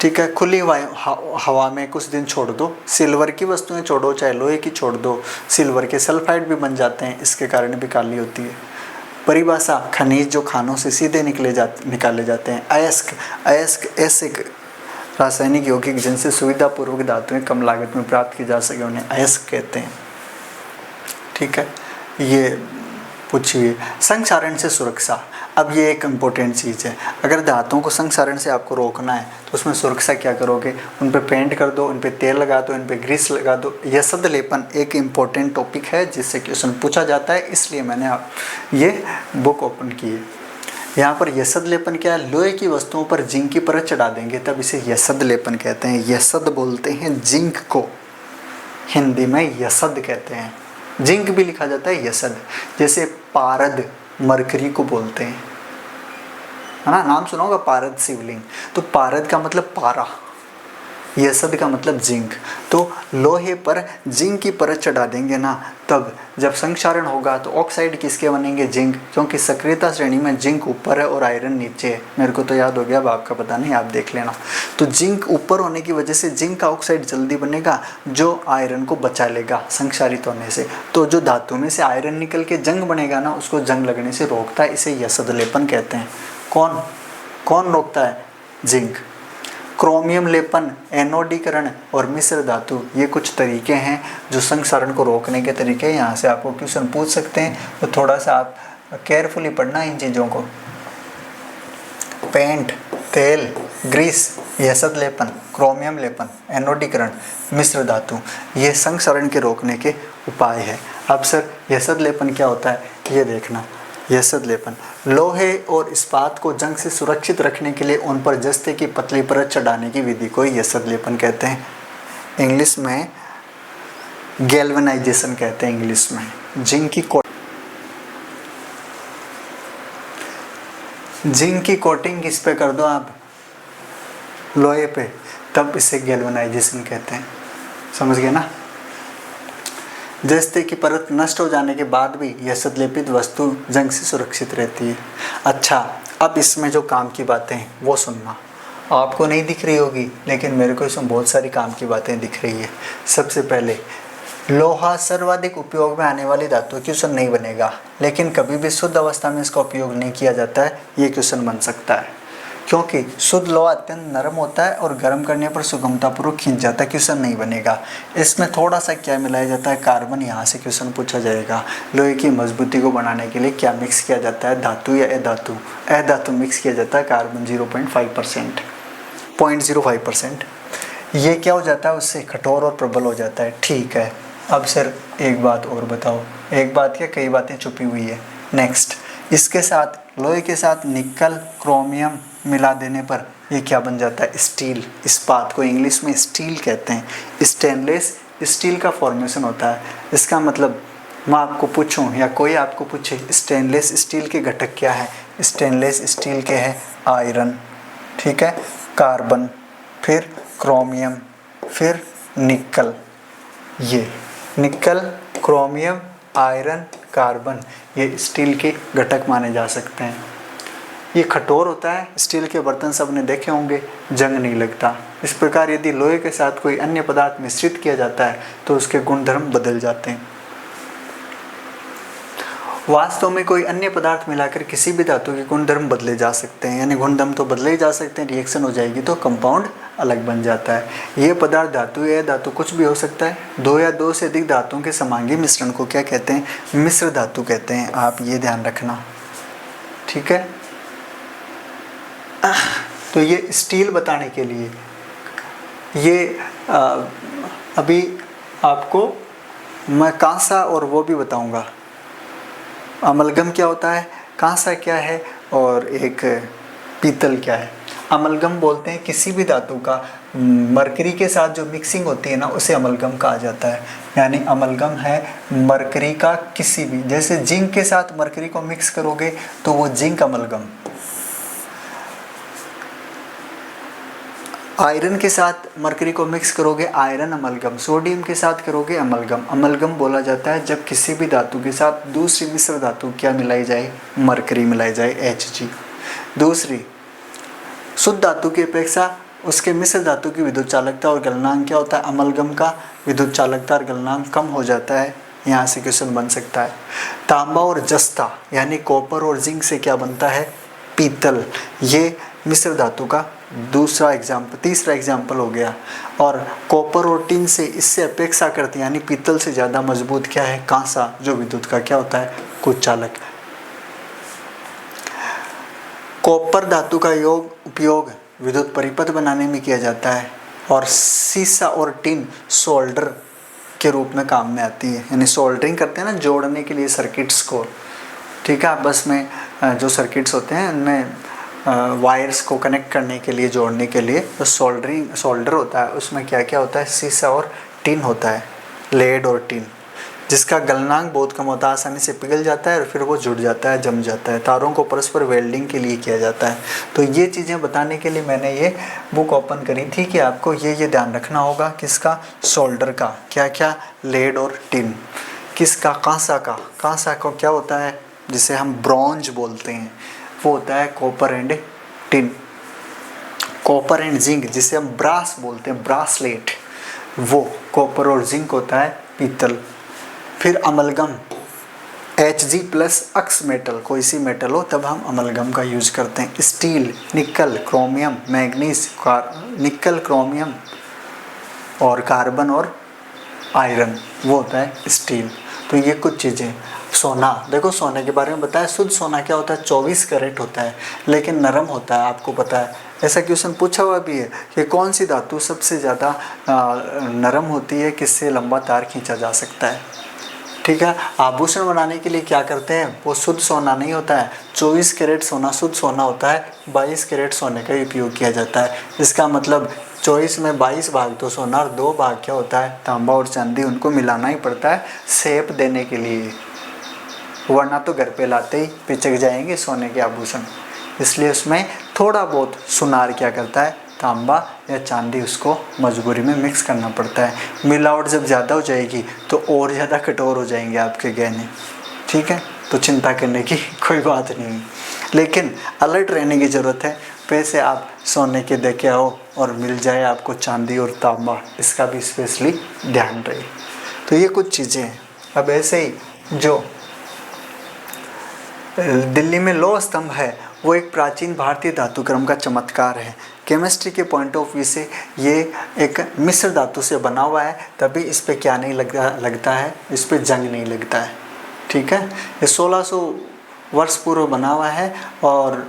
ठीक है, खुली हवा में कुछ दिन छोड़ दो, सिल्वर की वस्तुएं छोड़ो चाहे लोहे की छोड़ दो, सिल्वर के सल्फाइड भी बन जाते हैं, इसके कारण भी काली होती है। परिभाषा, खनिज जो खानों से सीधे निकाले जाते हैं। अयस्क ऐसे रासायनिक यौगिक जिनसे सुविधापूर्वक धातुएं कम लागत में प्राप्त की जा सके, उन्हें अयस्क कहते हैं। ठीक है, ये पूछी हुई। संक्षारण से सुरक्षा, अब ये एक इम्पोर्टेंट चीज़ है। अगर धातुओं को संक्षारण से आपको रोकना है तो उसमें सुरक्षा क्या करोगे, उन पे पेंट कर दो, उन पे तेल लगा दो, उन पे ग्रीस लगा दो। यसद लेपन एक इम्पोर्टेंट टॉपिक है जिससे क्वेश्चन पूछा जाता है, इसलिए मैंने ये बुक ओपन की है। यहाँ पर यसद लेपन क्या है, लोहे की वस्तुओं पर जिंक की परत चढ़ा देंगे तब इसे यसद लेपन कहते हैं। यसद बोलते हैं जिंक को, हिंदी में यसद कहते हैं। जिंक भी लिखा जाता है यसद, जैसे पारद मरकरी को बोलते हैं, है ना, नाम सुना होगा पारद शिवलिंग। तो पारद का मतलब पारा, यसद का मतलब जिंक। तो लोहे पर जिंक की परत चढ़ा देंगे ना, तब जब संक्षारण होगा तो ऑक्साइड किसके बनेंगे? जिंक, क्योंकि सक्रियता श्रेणी में जिंक ऊपर है और आयरन नीचे है। मेरे को तो याद हो गया, अब आपका पता नहीं, आप देख लेना। तो जिंक ऊपर होने की वजह से जिंक का ऑक्साइड जल्दी बनेगा, जो आयरन को बचा लेगा संक्षारित होने से। तो जो धातु में से आयरन निकल के जंग बनेगा ना, उसको जंग लगने से रोकता है, इसे यसद लेपन कहते हैं। कौन कौन रोकता है? जिंक। क्रोमियम लेपन, एनोडीकरण और मिश्र धातु, ये कुछ तरीके हैं जो संक्षारण को रोकने के तरीके हैं। यहाँ से आपको क्वेश्चन पूछ सकते हैं, तो थोड़ा सा आप केयरफुली पढ़ना इन चीज़ों को। पेंट, तेल, ग्रीस, यसद लेपन, क्रोमियम लेपन, एनोडीकरण, मिश्र धातु, ये संक्षारण के रोकने के उपाय है। अब सर यसद लेपन क्या होता है, ये देखना। यसद लेपन, लोहे और इस्पात को जंग से सुरक्षित रखने के लिए उन पर जस्ते की पतली परत चढ़ाने की विधि को यसद लेपन कहते हैं। इंग्लिश में गैल्वेनाइजेशन कहते हैं। इंग्लिश में जिंक की कोटिंग किस पे कर दो आप? लोहे पे, तब इसे गैल्वेनाइजेशन कहते हैं। समझ गए ना? जस्ते की परत नष्ट हो जाने के बाद भी यसद लेपित वस्तु जंग से सुरक्षित रहती है। अच्छा, अब इसमें जो काम की बातें हैं वो सुनना। आपको नहीं दिख रही होगी, लेकिन मेरे को इसमें बहुत सारी काम की बातें दिख रही है। सबसे पहले, लोहा सर्वाधिक उपयोग में आने वाली धातु क्वेश्चन नहीं बनेगा, लेकिन कभी भी शुद्ध अवस्था में इसका उपयोग नहीं किया जाता है, ये क्वेश्चन बन सकता है। क्योंकि शुद्ध लोहा अत्यंत नरम होता है और गर्म करने पर सुगमतापूर्वक खींच जाता है, क्वेश्चन नहीं बनेगा। इसमें थोड़ा सा क्या मिलाया जाता है? कार्बन। यहाँ से क्वेश्चन पूछा जाएगा। लोहे की मजबूती को बढ़ाने के लिए क्या मिक्स किया जाता है? धातु या अधातु? अधातु मिक्स किया जाता है, कार्बन 0.5%, 0.05%। ये क्या हो जाता है? उससे कठोर और प्रबल हो जाता है। ठीक है। अब सर एक बात और बताओ। एक बात क्या, कई बातें छुपी हुई है। नेक्स्ट, इसके साथ लोहे के साथ निकल, क्रोमियम मिला देने पर ये क्या बन जाता है? स्टील। इस्पात को इंग्लिश में स्टील कहते हैं। स्टेनलेस स्टील का फॉर्मेशन होता है। इसका मतलब, मैं आपको पूछूं या कोई आपको पूछे स्टेनलेस स्टील के घटक क्या है? स्टेनलेस स्टील के है आयरन, ठीक है, कार्बन, फिर क्रोमियम, फिर निकल। ये निकल, क्रोमियम, आयरन, कार्बन, ये स्टील के घटक माने जा सकते हैं। ये कठोर होता है। स्टील के बर्तन सबने देखे होंगे, जंग नहीं लगता। इस प्रकार यदि लोहे के साथ कोई अन्य पदार्थ मिश्रित किया जाता है तो उसके गुणधर्म बदल जाते हैं। वास्तव में कोई अन्य पदार्थ मिलाकर किसी भी धातु के गुणधर्म बदले जा सकते हैं, यानी गुणधर्म तो बदले ही जा सकते हैं, रिएक्शन हो जाएगी तो कंपाउंड अलग बन जाता है। ये पदार्थ धातु या धातु कुछ भी हो सकता है। दो या दो से अधिक धातुओं के समांगी मिश्रण को क्या कहते हैं? मिश्र धातु कहते हैं। आप ये ध्यान रखना, ठीक है। तो ये स्टील बताने के लिए, ये अभी आपको मैं कांसा और वो भी बताऊंगा। अमलगम क्या होता है, कांसा क्या है और एक पीतल क्या है। अमलगम बोलते हैं किसी भी धातु का मरकरी के साथ जो मिक्सिंग होती है ना, उसे अमलगम कहा जाता है। यानी अमलगम है मरकरी का किसी भी, जैसे जिंक के साथ मरकरी को मिक्स करोगे तो वो जिंक अमलगम, आयरन के साथ मरकरी को मिक्स करोगे आयरन अमलगम, सोडियम के साथ करोगे अमलगम। अमलगम बोला जाता है जब किसी भी धातु के साथ दूसरी मिश्र धातु क्या मिलाई जाए? मरकरी मिलाई जाए, Hg। दूसरी, शुद्ध धातु की अपेक्षा उसके मिश्र धातु की विद्युत चालकता और गलनांक क्या होता है? अमलगम का विद्युत चालकता और गलनांक कम हो जाता है। यहाँ से क्वेश्चन बन सकता है। तांबा और जस्ता यानी कॉपर और जिंक से क्या बनता है? पीतल। ये मिश्र धातु का तीसरा एग्जाम्पल हो गया। और कॉपर और टिन से इससे अपेक्षा करते हैं, यानी पीतल से ज़्यादा मजबूत क्या है? कांसा, जो विद्युत का क्या होता है? कुचालक। कॉपर धातु का उपयोग विद्युत परिपथ बनाने में किया जाता है और सीसा और टिन सोल्डर के रूप में काम में आती है। यानी सोल्डरिंग करते हैं ना, जोड़ने के लिए सर्किट्स को, ठीक है। बस में जो सर्किट्स होते हैं उनमें वायर्स को कनेक्ट करने के लिए, जोड़ने के लिए जो सोल्डर होता है, उसमें क्या क्या होता है? सीसा और टिन होता है, लेड और टिन। जिसका गलनांक बहुत कम होता है, आसानी से पिघल जाता है और फिर वो जुड़ जाता है, जम जाता है। तारों को परस्पर वेल्डिंग के लिए किया जाता है। तो ये चीज़ें बताने के लिए मैंने ये बुक ओपन करी थी कि आपको ये ध्यान रखना होगा। किसका? सोल्डर का। क्या क्या? लेड और टिन। किसका? कांसा का। कांसा को क्या होता है? जिसे हम ब्रॉन्ज बोलते हैं, वो होता है copper and tin. Copper and zinc जिसे हम ब्रास बोलते हैं, ब्रासलेट, वो कॉपर और जिंक होता है पीतल। फिर अमलगम, Hg प्लस अक्स मेटल, कोई सी मेटल हो तब हम अमलगम का यूज करते हैं। स्टील, निकल, क्रोमियम, मैग्नीज, निकल, क्रोमियम और कार्बन और आयरन, वो होता है स्टील। तो ये कुछ चीज़ें। सोना, देखो सोने के बारे में बताया। शुद्ध सोना क्या होता है? 24 कैरेट होता है, लेकिन नरम होता है, आपको पता है। ऐसा क्वेश्चन पूछा हुआ भी है कि कौन सी धातु सबसे ज़्यादा नरम होती है, किससे लंबा तार खींचा जा सकता है। ठीक है। आभूषण बनाने के लिए क्या करते हैं? वो शुद्ध सोना नहीं होता है, 24 कैरेट सोना शुद्ध सोना होता है, 22 कैरेट सोने का उपयोग किया जाता है। इसका मतलब 24 में 22 भाग तो सोना और 2 भाग क्या होता है? तांबा और चांदी। उनको मिलाना ही पड़ता है शेप देने के लिए, वरना तो घर पे लाते ही पिचक जाएंगे सोने के आभूषण। इसलिए उसमें थोड़ा बहुत सुनार क्या करता है? तांबा या चांदी, उसको मजबूरी में मिक्स करना पड़ता है। मिलावट जब ज़्यादा हो जाएगी तो और ज़्यादा कठोर हो जाएंगे आपके गहने। ठीक है, तो चिंता करने की कोई बात नहीं, लेकिन अलर्ट रहने की ज़रूरत है। पैसे आप सोने के दे के आओ और मिल जाए आपको चांदी और तांबा, इसका भी स्पेशली ध्यान रहे। तो ये कुछ चीज़ें हैं। अब ऐसे ही जो दिल्ली में लौह स्तंभ है, वो एक प्राचीन भारतीय धातुक्रम का चमत्कार है। केमिस्ट्री के पॉइंट ऑफ व्यू से ये एक मिश्र धातु से बना हुआ है, तभी इस पे क्या नहीं लगता है? इस पे जंग नहीं लगता है। ठीक है, ये 1600 वर्ष पूर्व बना हुआ है और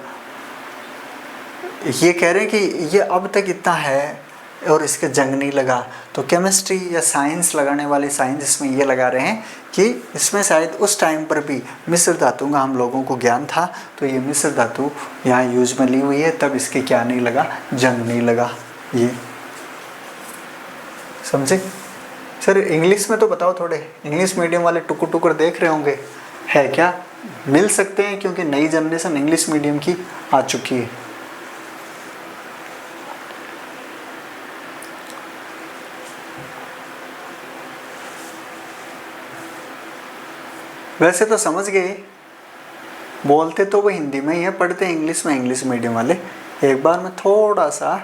ये कह रहे हैं कि ये अब तक इतना है और इसके जंग नहीं लगा। तो केमिस्ट्री या साइंस लगाने वाले साइंस इसमें ये लगा रहे हैं कि इसमें शायद उस टाइम पर भी मिश्र धातु का हम लोगों को ज्ञान था, तो ये मिश्र धातु यहाँ यूज में ली हुई है, तब इसके क्या नहीं लगा? जंग नहीं लगा। ये समझे? सर इंग्लिश में तो बताओ, थोड़े इंग्लिश मीडियम वाले टुकुर टुकुर देख रहे होंगे, है क्या? मिल सकते हैं क्योंकि नई जनरेशन इंग्लिश मीडियम की आ चुकी है। वैसे तो समझ गए, बोलते तो वो हिंदी में ही है, पढ़ते इंग्लिश में, इंग्लिश मीडियम वाले। एक बार मैं थोड़ा सा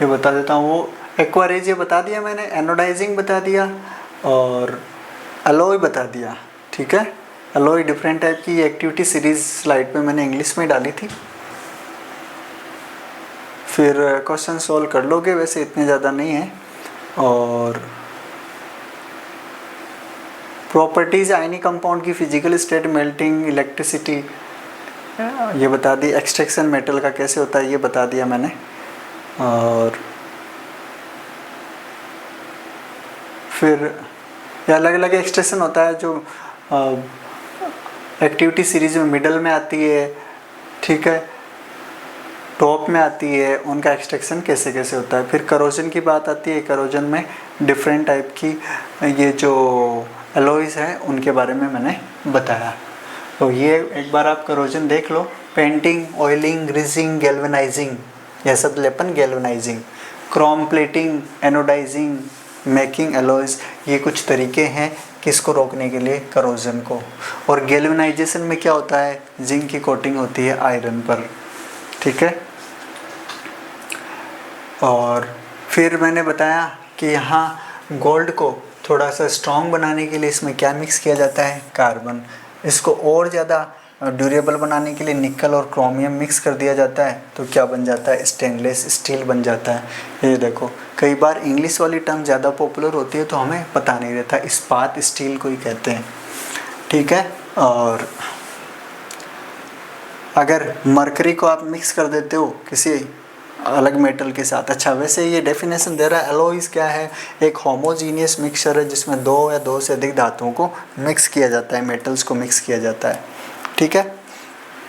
ये बता देता हूँ। वो एक्वारेज ये बता दिया मैंने, एनोडाइजिंग बता दिया और अलॉय बता दिया। ठीक है, अलॉय डिफरेंट टाइप की एक्टिविटी सीरीज स्लाइड पे मैंने इंग्लिश में डाली थी, फिर क्वेश्चन सॉल्व कर लोगे, वैसे इतने ज़्यादा नहीं है। और प्रॉपर्टीज़ आयनी कंपाउंड की, फिजिकल स्टेट, मेल्टिंग, इलेक्ट्रिसिटी ये बता दी। एक्सट्रैक्शन मेटल का कैसे होता है ये बता दिया मैंने। और फिर ये अलग अलग एक्सट्रैक्शन होता है जो एक्टिविटी सीरीज में मिडल में आती है, ठीक है, टॉप में आती है, उनका एक्सट्रैक्शन कैसे कैसे होता है। फिर करोजन की बात आती है, करोजन में डिफरेंट टाइप की ये जो एलॉयज़ हैं उनके बारे में मैंने बताया। तो ये एक बार आप करोजन देख लो। पेंटिंग, ऑयलिंग, ग्रीसिंग, गैल्वेनाइजिंग, यह सब लेपन galvanizing, chrome plating, anodizing, making alloys, ये कुछ तरीके हैं किसको रोकने के लिए? करोजन को। और गैल्वेनाइजेशन में क्या होता है? जिंक की कोटिंग होती है आयरन पर। ठीक है, और फिर मैंने बताया कि यहाँ गोल्ड को थोड़ा सा स्ट्रॉन्ग बनाने के लिए इसमें क्या मिक्स किया जाता है? कार्बन। इसको और ज़्यादा ड्यूरेबल बनाने के लिए निकल और क्रोमियम मिक्स कर दिया जाता है, तो क्या बन जाता है? स्टेनलेस स्टील बन जाता है। ये देखो, कई बार इंग्लिश वाली टर्म ज़्यादा पॉपुलर होती है तो हमें पता नहीं रहता, इस्पात स्टील को ही कहते हैं। ठीक है, और अगर मरकरी को आप मिक्स कर देते हो किसी अलग मेटल के साथ, अच्छा वैसे ये डेफिनेशन दे रहा है एलॉयज़ क्या है? एक होमोजीनियस मिक्सचर है जिसमें दो या दो से अधिक धातुओं को मिक्स किया जाता है, मेटल्स को मिक्स किया जाता है। ठीक है,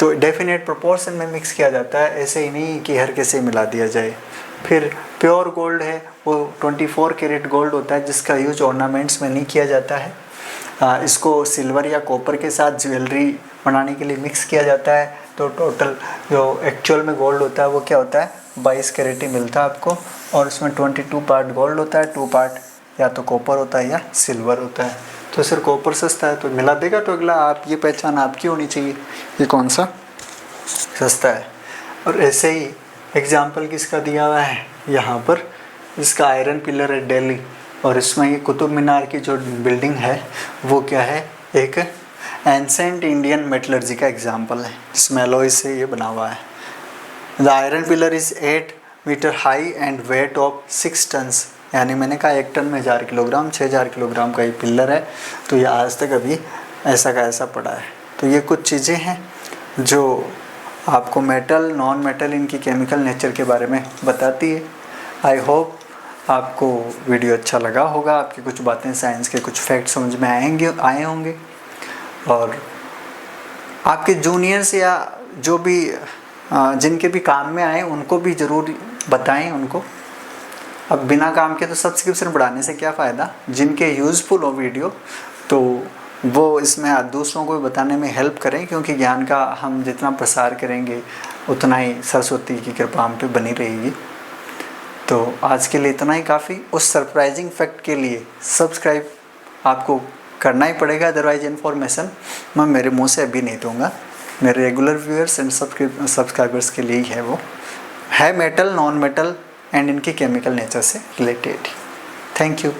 तो डेफिनेट प्रोपोर्शन में मिक्स किया जाता है, ऐसे ही नहीं कि हर किसी मिला दिया जाए। फिर प्योर गोल्ड है, वो 24 कैरेट गोल्ड होता है जिसका यूज ऑर्नामेंट्स में नहीं किया जाता है। इसको सिल्वर या कॉपर के साथ ज्वेलरी बनाने के लिए मिक्स किया जाता है। तो टोटल जो एक्चुअल में गोल्ड होता है वो क्या होता है, 22 कैरेट ही मिलता है आपको। और उसमें 22 पार्ट गोल्ड होता है, 2 पार्ट या तो कॉपर होता है या सिल्वर होता है। तो सर कॉपर सस्ता है तो मिला देगा, तो अगला आप ये पहचान आपकी होनी चाहिए ये कौन सा सस्ता है। और ऐसे ही एग्जाम्पल किसका दिया हुआ है यहाँ पर, इसका आयरन पिलर है दिल्ली, और इसमें ये कुतुब मीनार की जो बिल्डिंग है वो क्या है, एक एंसेंट इंडियन मेटलर्जी का एग्जाम्पल है जिसमें एलॉय से ये बना हुआ है। The iron pillar is 8 metre high and weight of 6 tons, यानी मैंने कहा 1 टन में 1000 किलोग्राम, 6000 किलोग्राम का ये पिलर है। तो ये आज तक अभी ऐसा का ऐसा पड़ा है। तो ये कुछ चीज़ें हैं जो आपको मेटल, नॉन मेटल, इनकी केमिकल नेचर के बारे में बताती है। आई होप आपको वीडियो अच्छा लगा होगा, आपकी कुछ बातें, साइंस के कुछ फैक्ट समझ में आए होंगे, और आपके जूनियर्स या जो भी जिनके भी काम में आए उनको भी ज़रूर बताएं उनको। अब बिना काम के तो सब्सक्रिप्शन बढ़ाने से क्या फ़ायदा, जिनके यूज़फुल हो वीडियो तो वो इसमें दूसरों को बताने में हेल्प करें, क्योंकि ज्ञान का हम जितना प्रसार करेंगे उतना ही सरस्वती की कृपा हम पे बनी रहेगी। तो आज के लिए इतना ही काफ़ी। उस सरप्राइजिंग फैक्ट के लिए सब्सक्राइब आपको करना ही पड़ेगा, अदरवाइज इन्फॉर्मेशन मैं मेरे मुंह से अभी नहीं दूंगा। मेरे रेगुलर व्यूअर्स एंड सब्सक्राइबर्स के लिए ही है, वो है मेटल, नॉन मेटल एंड इनकी केमिकल नेचर से रिलेटेड। Thank you.